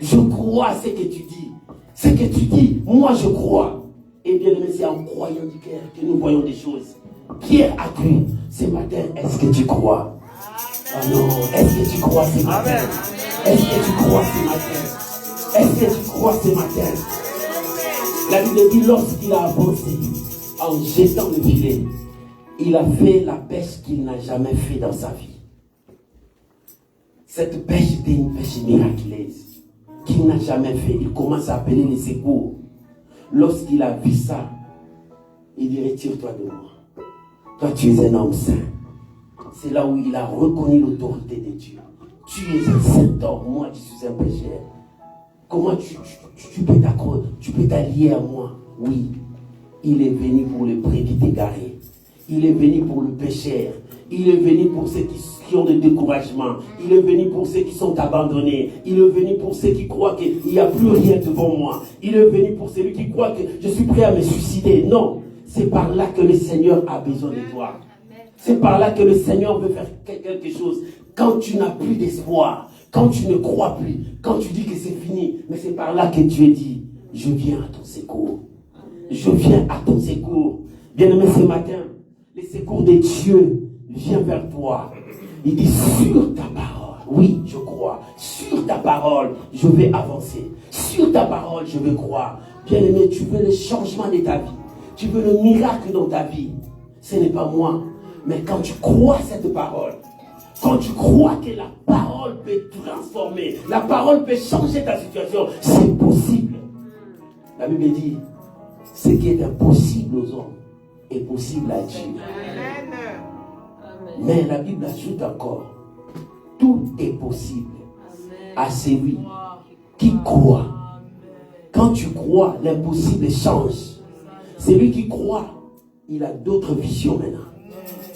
Je crois à ce que tu dis. Ce que tu dis, moi je crois. Et bien, c'est en croyant du cœur que nous voyons des choses. Pierre a cru. Ce matin, est-ce que tu crois? Ah non, est-ce que tu crois ce matin? Est-ce que tu crois ce matin? Est-ce que tu crois ce matin? La Bible dit, lorsqu'il a avancé, en jetant le filet, il a fait la pêche qu'il n'a jamais fait dans sa vie. Cette pêche était une pêche miraculeuse qu'il n'a jamais fait. Il commence à appeler les secours. Lorsqu'il a vu ça, il dit, retire-toi de moi. Toi, tu es un homme saint. C'est là où il a reconnu l'autorité de Dieu. Tu es un saint homme, moi je suis un pécheur. Comment tu peux t'allier à moi? Oui, il est venu pour les brebis égarés. Il est venu pour le pécheur. Il est venu pour ceux qui ont des découragements. Il est venu pour ceux qui sont abandonnés. Il est venu pour ceux qui croient qu'il n'y a plus rien devant moi. Il est venu pour celui qui croit que je suis prêt à me suicider. Non, c'est par là que le Seigneur a besoin de toi. C'est par là que le Seigneur veut faire quelque chose. Quand tu n'as plus d'espoir, quand tu ne crois plus, quand tu dis que c'est fini, mais c'est par là que Dieu dit, je viens à ton secours. Je viens à ton secours. Bien-aimé, ce matin, le secours de Dieu vient vers toi. Il dit, sur ta parole, oui, je crois. Sur ta parole, je vais avancer. Sur ta parole, je vais croire. Bien-aimé, tu veux le changement de ta vie. Tu veux le miracle dans ta vie. Ce n'est pas moi. Mais quand tu crois cette parole, quand tu crois que la parole peut transformer, la parole peut changer ta situation, c'est possible. La Bible dit, ce qui est impossible aux hommes est possible à Dieu. Mais la Bible ajoute encore, tout est possible à celui qui croit. Quand tu crois, l'impossible change. Celui qui croit, il a d'autres visions maintenant.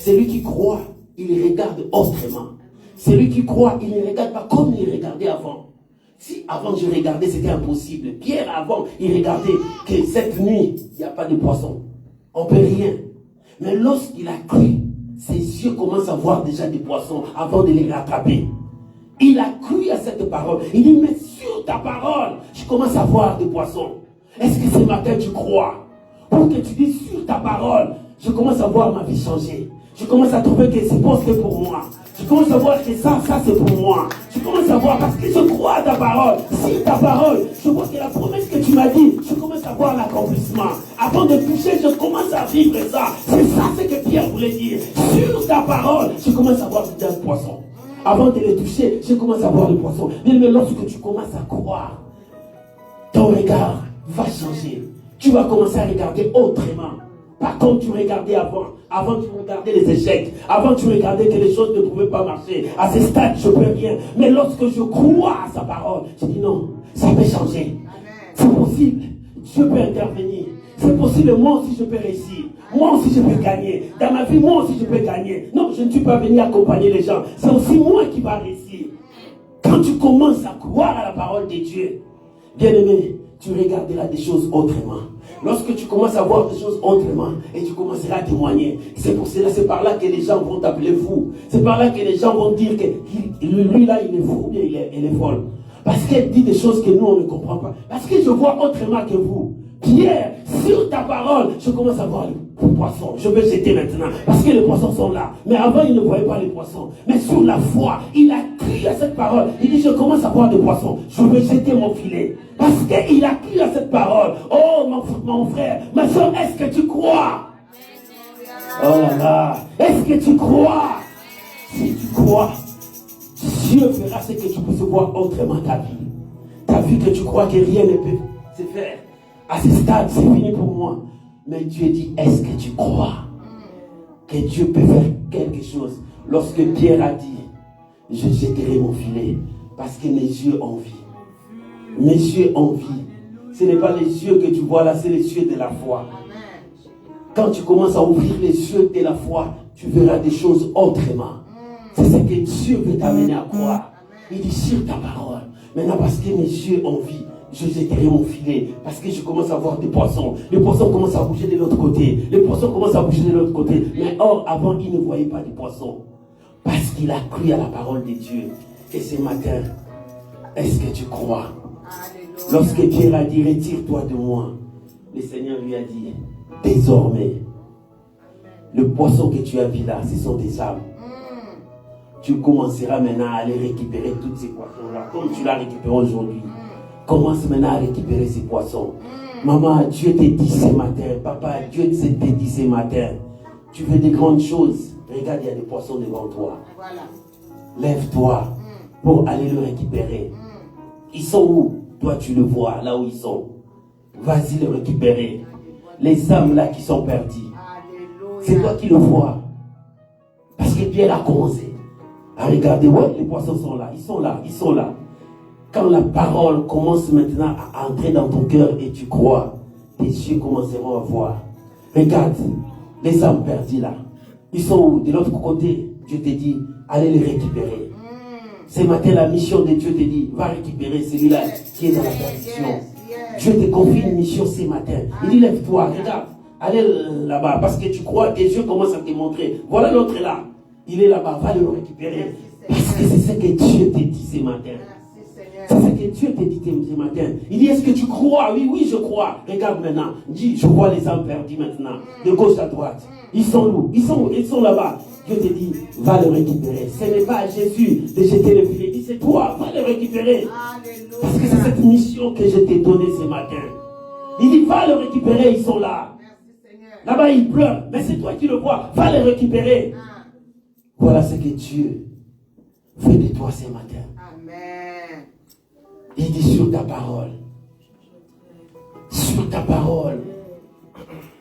Celui qui croit, il regarde autrement. Celui qui croit, il ne regarde pas comme il regardait avant. Si avant je regardais, c'était impossible. Pierre, avant, il regardait que cette nuit, il n'y a pas de poisson. On ne peut rien. Mais lorsqu'il a cru, ses yeux commencent à voir déjà des poissons avant de les rattraper. Il a cru à cette parole. Il dit, mais sur ta parole, je commence à voir des poissons. Est-ce que ce matin tu crois? Pour que tu dises sur ta parole, je commence à voir ma vie changer. Je commence à trouver que c'est bon, c'est pour moi. Je commence à voir que ça c'est pour moi. Je commence à voir parce que je crois à ta parole. Sur ta parole, je vois que la promesse que tu m'as dit, je commence à voir l'accomplissement. Avant de toucher, je commence à vivre ça. C'est ça ce que Pierre voulait dire. Sur ta parole, je commence à voir des poissons. Avant de les toucher, je commence à voir les poissons. Mais lorsque tu commences à croire, ton regard va changer. Tu vas commencer à regarder autrement. Pas comme tu regardais avant. Avant, tu regardais les échecs. Avant, tu regardais que les choses ne pouvaient pas marcher. À ce stade, je ne peux rien. Mais lorsque je crois à sa parole, je dis non, ça peut changer. C'est possible. Dieu peut intervenir. C'est possible, moi aussi je peux réussir. Moi aussi je peux gagner. Dans ma vie, moi aussi je peux gagner. Non, je ne suis pas venu accompagner les gens. C'est aussi moi qui va réussir. Quand tu commences à croire à la parole de Dieu, bien aimé, tu regarderas des choses autrement. Lorsque tu commences à voir des choses autrement, et tu commenceras à témoigner. C'est pour cela, c'est par là que les gens vont t'appeler fou. C'est par là que les gens vont dire que lui là, il est fou ou bien il est folle. Parce qu'elle dit des choses que nous, on ne comprend pas. Parce que je vois autrement que vous. Pierre, sur ta parole, je commence à voir les poissons. Je vais jeter maintenant. Parce que les poissons sont là. Mais avant, il ne voyait pas les poissons. Mais sur la foi, il a cru à cette parole. Il dit, je commence à voir des poissons. Je vais jeter mon filet. Parce qu'il a cru à cette parole. Oh, mon frère, ma soeur, est-ce que tu crois? Oh là là. Est-ce que tu crois? Si tu crois, Dieu fera ce que tu peux voir autrement ta vie. Ta vie que tu crois que rien ne peut se faire. À ce stade, c'est fini pour moi. Mais Dieu dit, est-ce que tu crois que Dieu peut faire quelque chose? Lorsque Pierre a dit, je jetterai mon filet, parce que mes yeux ont vu. Mes yeux ont vu. Ce n'est pas les yeux que tu vois là, c'est les yeux de la foi. Quand tu commences à ouvrir les yeux de la foi, tu verras des choses autrement. C'est ce que Dieu veut t'amener à croire. Il dit sur ta parole. Maintenant, parce que mes yeux ont vu, je jetterai mon filet. Parce que je commence à voir des poissons. Les poissons commencent à bouger de l'autre côté. Les poissons commencent à bouger de l'autre côté. Mais or, avant, il ne voyait pas de poissons. Parce qu'il a cru à la parole de Dieu. Et ce matin, est-ce que tu crois? Lorsque Pierre a dit, retire-toi de moi, le Seigneur lui a dit, désormais, le poisson que tu as vu là, ce sont des âmes. Tu commenceras maintenant à aller récupérer tous ces poissons-là, comme tu l'as récupéré aujourd'hui. Commence maintenant à récupérer ces poissons. Maman, Dieu t'a dit ce matin, papa, Dieu t'a dit ce matin, tu veux des grandes choses. Regarde, il y a des poissons devant toi. Voilà. Lève-toi pour aller le récupérer. Ils sont où? Toi, tu le vois, là où ils sont. Vas-y le récupérer. Les âmes là qui sont perdues. C'est toi qui le vois. Parce que Pierre a commencé à regarder. Ouais, les poissons sont là. Ils sont là. Ils sont là. Quand la parole commence maintenant à entrer dans ton cœur et tu crois, tes yeux commenceront à voir. Regarde, les âmes perdues là. Ils sont où? De l'autre côté. Dieu te dit, allez les récupérer. Ce matin, la mission de Dieu te dit, va récupérer celui-là qui est dans la perdition. Dieu te confie une mission ce matin. Il dit, lève-toi, regarde, allez là-bas, parce que tu crois, tes yeux commencent à te montrer. Voilà l'autre là. Il est là-bas, va le récupérer. Parce que c'est ce que Dieu te dit ce matin. C'est ce que Dieu te dit ce matin. Il dit, est-ce que tu crois? Oui, oui, je crois. Regarde maintenant. Dis, je vois les âmes perdues maintenant. De gauche à droite. Ils sont où? Ils sont où? Ils sont là-bas. Dieu te dit, va le récupérer. Ce n'est pas à Jésus de jeter le filet. Il dit, c'est toi, va le récupérer. Alléluia. Parce que c'est cette mission que je t'ai donnée ce matin. Il dit, va le récupérer, ils sont là. Là-bas, ils pleurent. Mais c'est toi qui le vois. Va le récupérer. Voilà ce que Dieu fait de toi ce matin. Amen. Il dit, sur ta parole. Sur ta parole.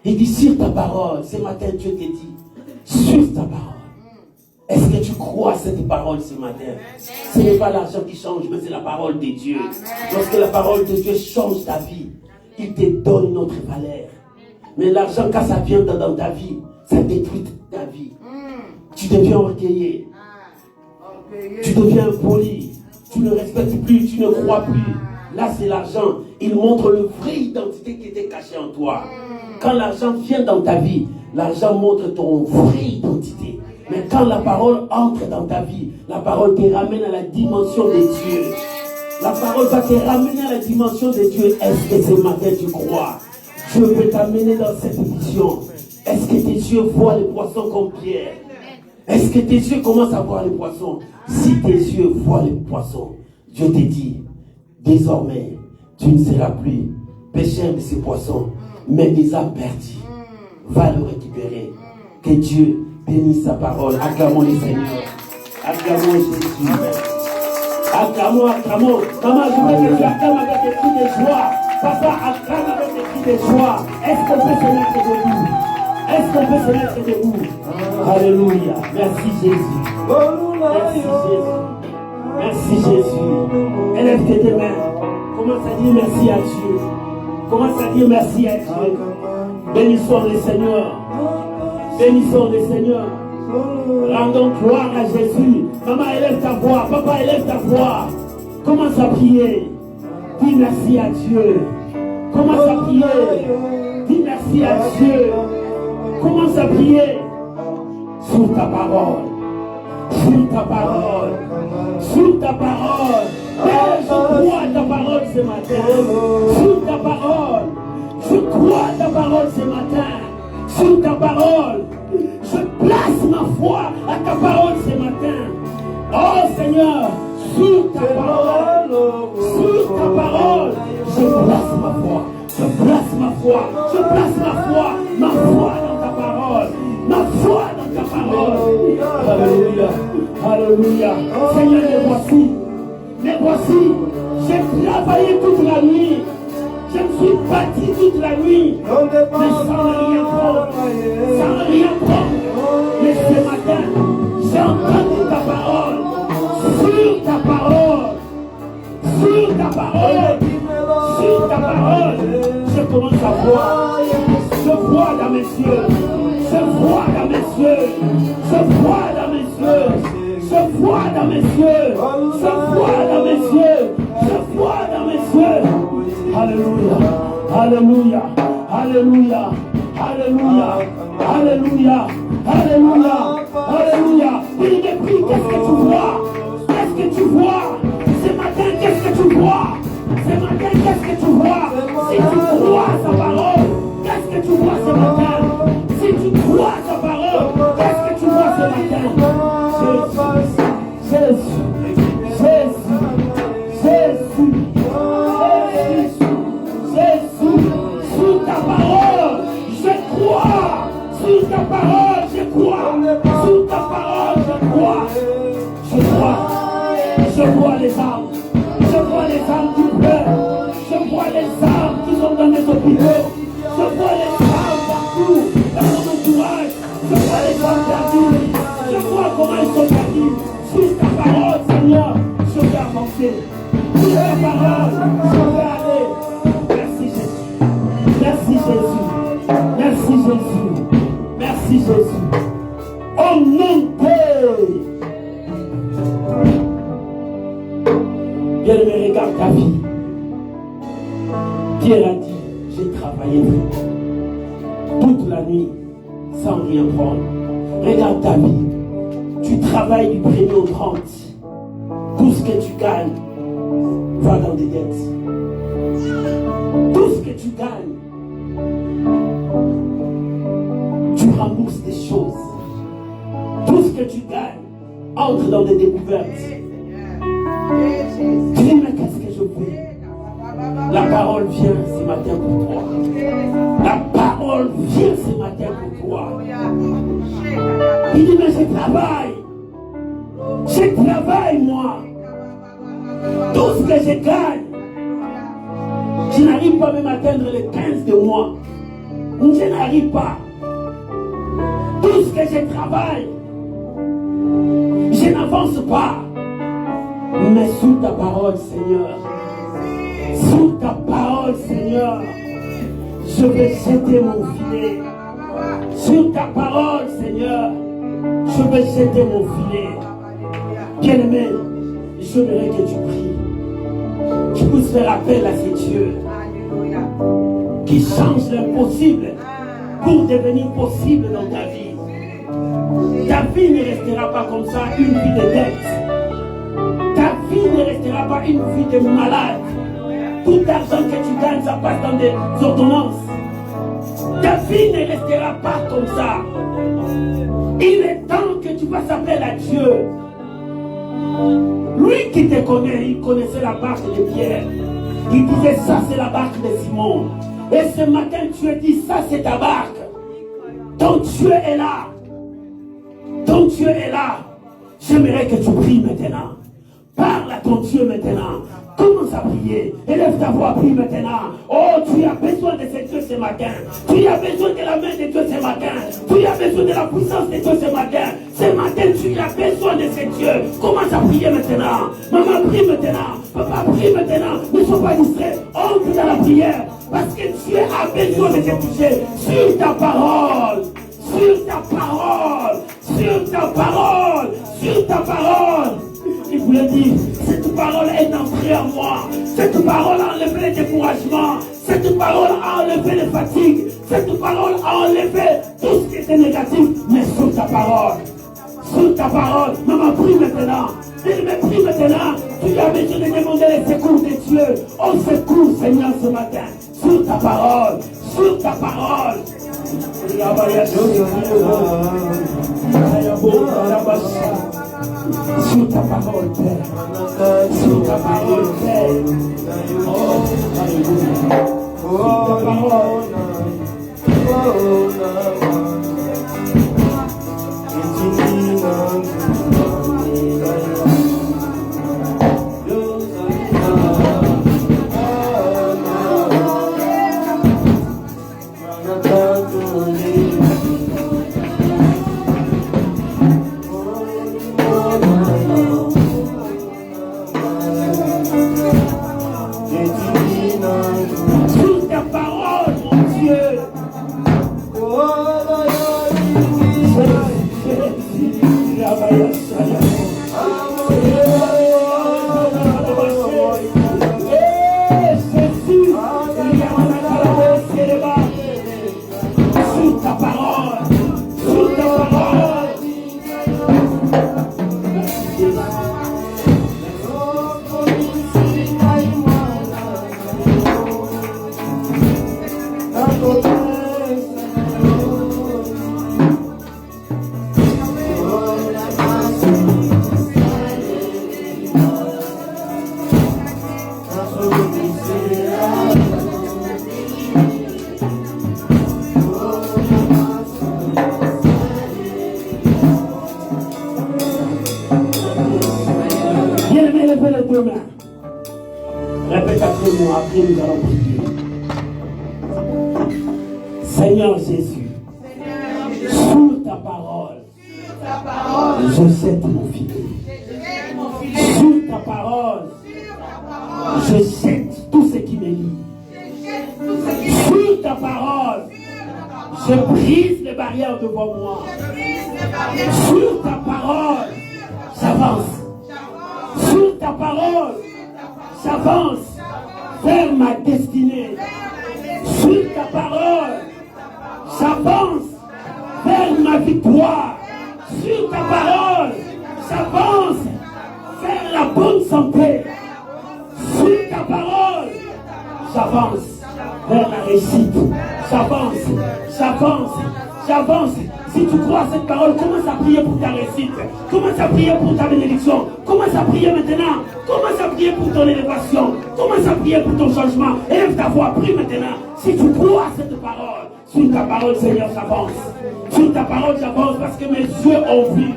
Il dit, sur ta parole. Ce matin, Dieu te dit, sur ta parole. Est-ce que tu crois à cette parole ce matin? Ce n'est pas l'argent qui change, mais c'est la parole de Dieu. Lorsque la parole de Dieu change ta vie, il te donne une autre valeur. Mais l'argent, quand ça vient dans ta vie, ça détruit ta vie. Tu deviens orgueilleux. Tu deviens impoli. Tu ne respectes plus, tu ne crois plus. Là, c'est l'argent. Il montre le vraie identité qui était cachée en toi. Quand l'argent vient dans ta vie, l'argent montre ton vraie identité. Mais quand la parole entre dans ta vie, la parole te ramène à la dimension de Dieu. La parole va te ramener à la dimension de Dieu. Est-ce que ce matin tu crois? Dieu peut t'amener dans cette vision. Est-ce que tes yeux voient les poissons comme Pierre? Est-ce que tes yeux commencent à voir les poissons? Si tes yeux voient les poissons, Dieu te dit, désormais, tu ne seras plus pêcheur de ces poissons, mais des âmes perdues. Va le récupérer. Que Dieu bénisse sa parole. Acclamons les Seigneurs. Acclamons Jésus. Acclamons, acclamons. Maman, je veux que tu acclames avec des cris de joie. Papa, acclame avec des cris de joie. Est-ce qu'on peut se mettre debout? Est-ce qu'on peut se mettre debout? Alléluia. Merci Jésus. Merci Jésus. Merci Jésus. Élève tes mains. Commence à dire merci à Dieu. Commence à dire merci à Dieu. Bénissons le Seigneur. Bénissons le Seigneur. Rendons gloire à Jésus. Maman, élève ta voix. Papa, élève ta voix. Commence à prier. Dis merci à Dieu. Commence à prier. Dis merci à Dieu. Commence à prier sur ta parole. Sur ta parole. Sur ta parole. Père, je crois à ta parole ce matin. Sur ta parole. Je crois à ta parole ce matin. Sur ta parole. Je place ma foi à ta parole ce matin. Oh Seigneur, sur ta parole. Sur ta parole. Je place ma foi. Je place ma foi. Je place ma foi. Ma foi dans ta parole. Ma foi dans ta parole. Alléluia. Alléluia. Seigneur, me voici. Me voici. J'ai travaillé toute la nuit. Je me suis battu toute la nuit. Mais sans rien prendre. Sans rien prendre. Mais ce matin, j'ai entendu ta parole. Sur ta parole. Sur ta parole. Sur ta parole. Je commence à voir. Je vois dans mes yeux. Je vois dans mes yeux. Je vois dans mes yeux. Je vois dans mes yeux. Je vois dans mes yeux. Je vois dans mes yeux. Alléluia. Alléluia. Alléluia. Alléluia. Alléluia. Alléluia. Alléluia. Il me prie, qu'est-ce que tu vois? Qu'est-ce que tu vois? Ce matin, qu'est-ce que tu vois? Ce matin, qu'est-ce que tu vois? Si tu crois à sa parole, qu'est-ce que tu vois ce matin? Si tu crois à sa parole, qu'est-ce que tu vois ce matin? Jésus, Jésus, Jésus, Jésus, Jésus, sur ta parole, je crois, sur ta parole, je crois, sur ta parole, je crois, je vois les âmes, je vois les âmes qui pleurent, je vois les âmes qui sont dans les hôpitaux, je vois les âmes partout, dans mon entourage, je vois les âmes perdues, je vois comment ils sont perdus. Sur ta parole, Seigneur, je vais avancer. Sur ta parole, je vais aller. Merci Jésus. Merci Jésus. Merci Jésus. Merci Jésus. Oh montez. Bien-aimé, regarde ta vie. Pierre a dit, j'ai travaillé toute la nuit sans rien prendre. Regarde ta vie. Tu travailles du 1er au 30. Tout ce que tu gagnes va dans des dettes. Tout ce que tu gagnes, tu rembourses des choses. Tout ce que tu gagnes entre dans des découvertes. Tu dis, mais qu'est-ce que je fais? La parole vient ce matin pour toi. La parole vient ce matin pour toi. Il dit, mais je travaille. Je travaille, moi. Tout ce que je gagne, je n'arrive pas même à atteindre les 15 de mois. Je n'arrive pas. Tout ce que je travaille, je n'avance pas. Mais sous ta parole, Seigneur, sous ta parole, Seigneur, je vais jeter mon filet. Sur ta parole, Seigneur, Je vais jeter mon filet. Bien-aimé, j'aimerais que tu pries. Tu puisses faire appel à ces dieux qui changent l'impossible pour devenir possible dans ta vie. Ta vie ne restera pas comme ça, une vie de dette. Ta vie ne restera pas une vie de malade. Tout l'argent que tu gagnes, ça passe dans des ordonnances. Ta vie ne restera pas comme ça. Il est temps que tu fasses appel à Dieu. Lui qui te connaît, il connaissait la barque de Pierre. Il disait ça c'est la barque de Simon. Et ce matin tu as dit ça c'est ta barque. Ton Dieu est là. Ton Dieu est là. J'aimerais que tu pries maintenant. Parle à ton Dieu maintenant. Commence à prier. Élève ta voix, prie maintenant. Oh, tu as besoin de ce Dieu ce matin. Tu as besoin de la main de Dieu ce matin. Tu as besoin de la puissance de Dieu ce matin. Ce matin, tu as besoin de ce Dieu. Commence à prier maintenant. Maman, prie maintenant. Papa, prie maintenant. Ne sois pas distrait. Entre dans la prière. Parce que Dieu a besoin de te toucher sur ta parole. Sur ta parole. Sur ta parole. Sur ta parole. Il voulait dire, cette parole est entrée en moi. Cette parole a enlevé le découragement. Cette parole a enlevé les fatigues. Cette parole a enlevé tout ce qui était négatif. Mais sur ta parole. Sur ta parole. Maman, prie maintenant. Il me prie maintenant. Tu as besoin de demander les secours de Dieu. Oh, secours, Seigneur, ce matin. Sur ta parole. Sur ta parole. Sur ta parole, Père. Sur ta parole, Père. Oh, alléluia. Sur ta parole. Répète après moi, après nous allons prier. Seigneur Jésus, sur ta parole, je jette mon filet. Sur ta parole, je jette tout ce qui me lie. Sur ta parole, je brise les barrières devant moi. Sur ta parole, j'avance. Sur ta parole, j'avance vers ma destinée. Sur ta parole, j'avance vers ma victoire. Sur ta parole, j'avance vers la bonne santé. Sur ta parole, j'avance vers la réussite. J'avance, j'avance, j'avance. Si tu crois à cette parole, commence à prier pour ta réussite. Commence à prier pour ta bénédiction. Commence à prier maintenant. Commence à prier pour ton élévation. Commence à prier pour ton changement. Élève ta voix, prie maintenant. Si tu crois à cette parole, sur ta parole, Seigneur, j'avance. Sur ta parole, j'avance parce que mes yeux ont vu.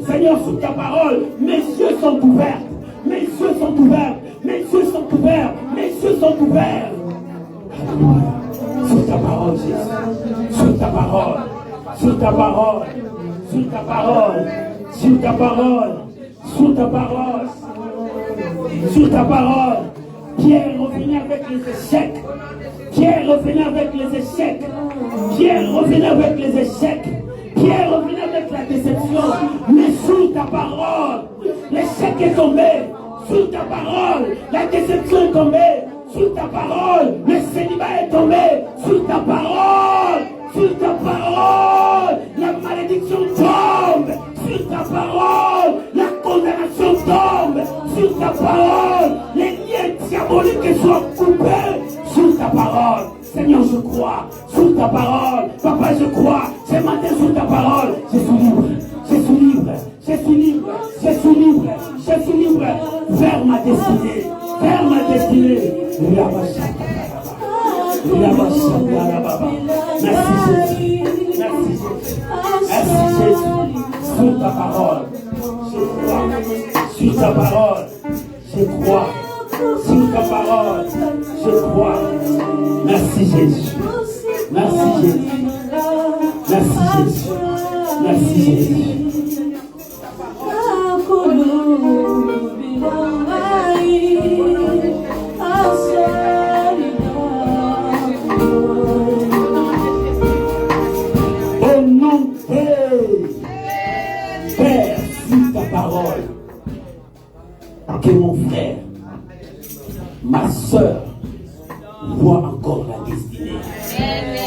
Seigneur, sur ta parole, mes yeux sont ouverts. Mes yeux sont ouverts. Mes yeux sont ouverts. Mes yeux sont ouverts. Alléluia. Sur ta parole, Jésus. Sur ta parole. Sur ta parole, sur ta parole, sur ta parole, sur ta parole, sur ta parole. Pierre revenait avec les échecs. Pierre revenait avec les échecs. Pierre revenait avec les échecs. Pierre revenait avec la déception, mais sous ta parole, l'échec est tombé. Sous ta parole, la déception est tombée. Sous ta parole, le célibat est tombé. Sous ta parole, la malédiction tombe. Sous ta parole, la condamnation tombe. Sous ta parole, les liens diaboliques soient coupés. Sous ta parole, Seigneur, je crois. Sous ta parole, Papa, je crois. Ce matin, sous ta parole, je suis libre. Je suis libre. Je suis libre. Je suis libre. Je suis libre. Vers ma destinée. Vers ma destinée. Merci Jésus. Merci Jésus. Merci Jésus. Sous ta parole, je crois. Sur ta parole, je crois. Sur ta parole, je crois. Merci Jésus. Merci Jésus. Merci Jésus. Merci Jésus. Au nom de Père, sur ta parole, que mon frère, ma soeur, voit encore la destinée.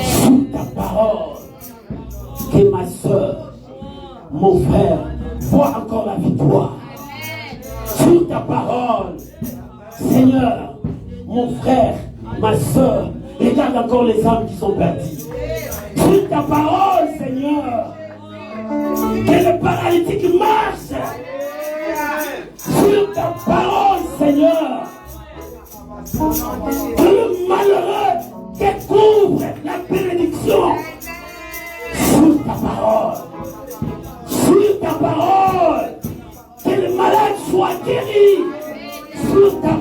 Sous ta parole, que ma soeur, mon frère, voit encore la victoire. Sous ta parole, Seigneur, mon frère, ma soeur, regarde encore les âmes qui sont perdues. Sous ta parole, Seigneur, que le paralytique marche. Sur ta parole, Seigneur, que le malheureux découvre la bénédiction. Sur ta parole, sur ta parole, que le malade soit guéri. Sur ta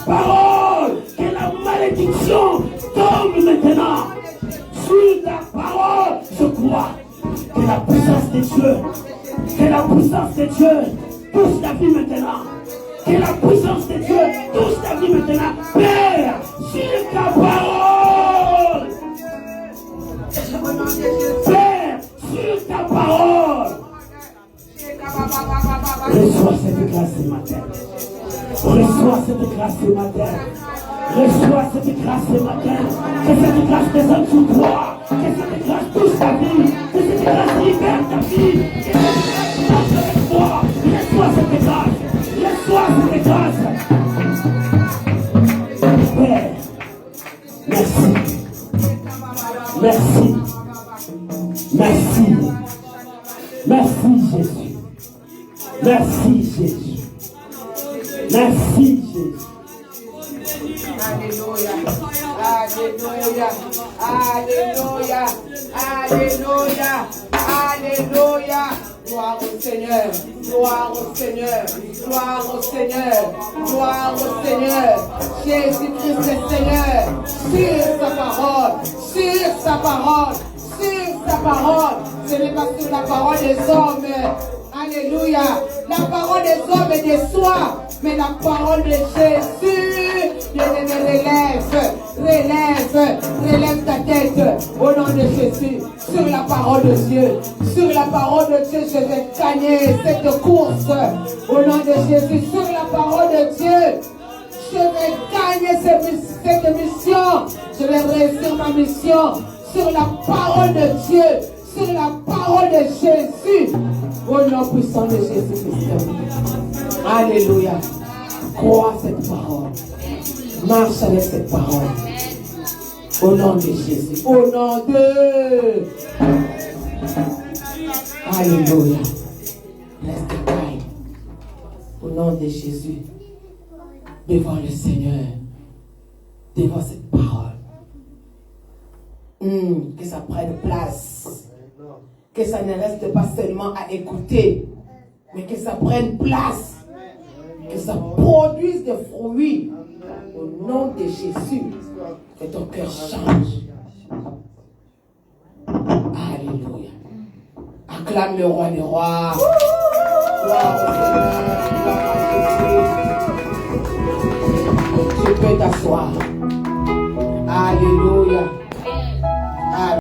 parole, que la malédiction tombe maintenant. Sur ta parole, je crois que la puissance de Dieu, touche ta vie maintenant. Que la puissance de Dieu touche ta vie maintenant. Père, sur ta parole. Père, sur ta parole. Reçois cette grâce ce matin. Reçois cette grâce ce matin. Reçois cette grâce ce matin. Que cette grâce descende sur toi. Que cette grâce touche ta vie. Que cette grâce libère ta vie. Que cette grâce marche avec toi. Reçois cette grâce. Reçois cette grâce. Père, merci. Merci. Merci. Merci Jésus. Merci Jésus. Merci Jésus. Alléluia. Alléluia. Alléluia. Alléluia. Alléluia. Gloire au Seigneur. Gloire au Seigneur. Gloire au Seigneur. Gloire au Seigneur. Jésus-Christ est Seigneur. Sur sa parole. Sur sa parole. Sur sa parole. Ce n'est pas sur la parole des hommes. Alléluia. La parole des hommes est de soi. Mais la parole de Jésus, relève ta tête au nom de Jésus. Sur la parole de Dieu, je vais gagner cette course au nom de Jésus. Sur la parole de Dieu, je vais gagner cette mission. Je vais réussir ma mission sur la parole de Dieu, sur la parole de Jésus. Au nom puissant de Jésus-Christ. Alléluia. Crois cette parole. Marche avec cette parole. Au nom de Jésus. Au nom de... Alléluia. Reste calme. Au nom de Jésus. Devant le Seigneur. Devant cette parole. Que ça prenne place. Que ça ne reste pas seulement à écouter. Mais que ça prenne place. Que ça produise des fruits. Au nom de Jésus. Que ton cœur change. Alléluia. Acclame le roi des rois. Gloire au Seigneur. Gloire à Jésus. Tu peux t'asseoir. Alléluia.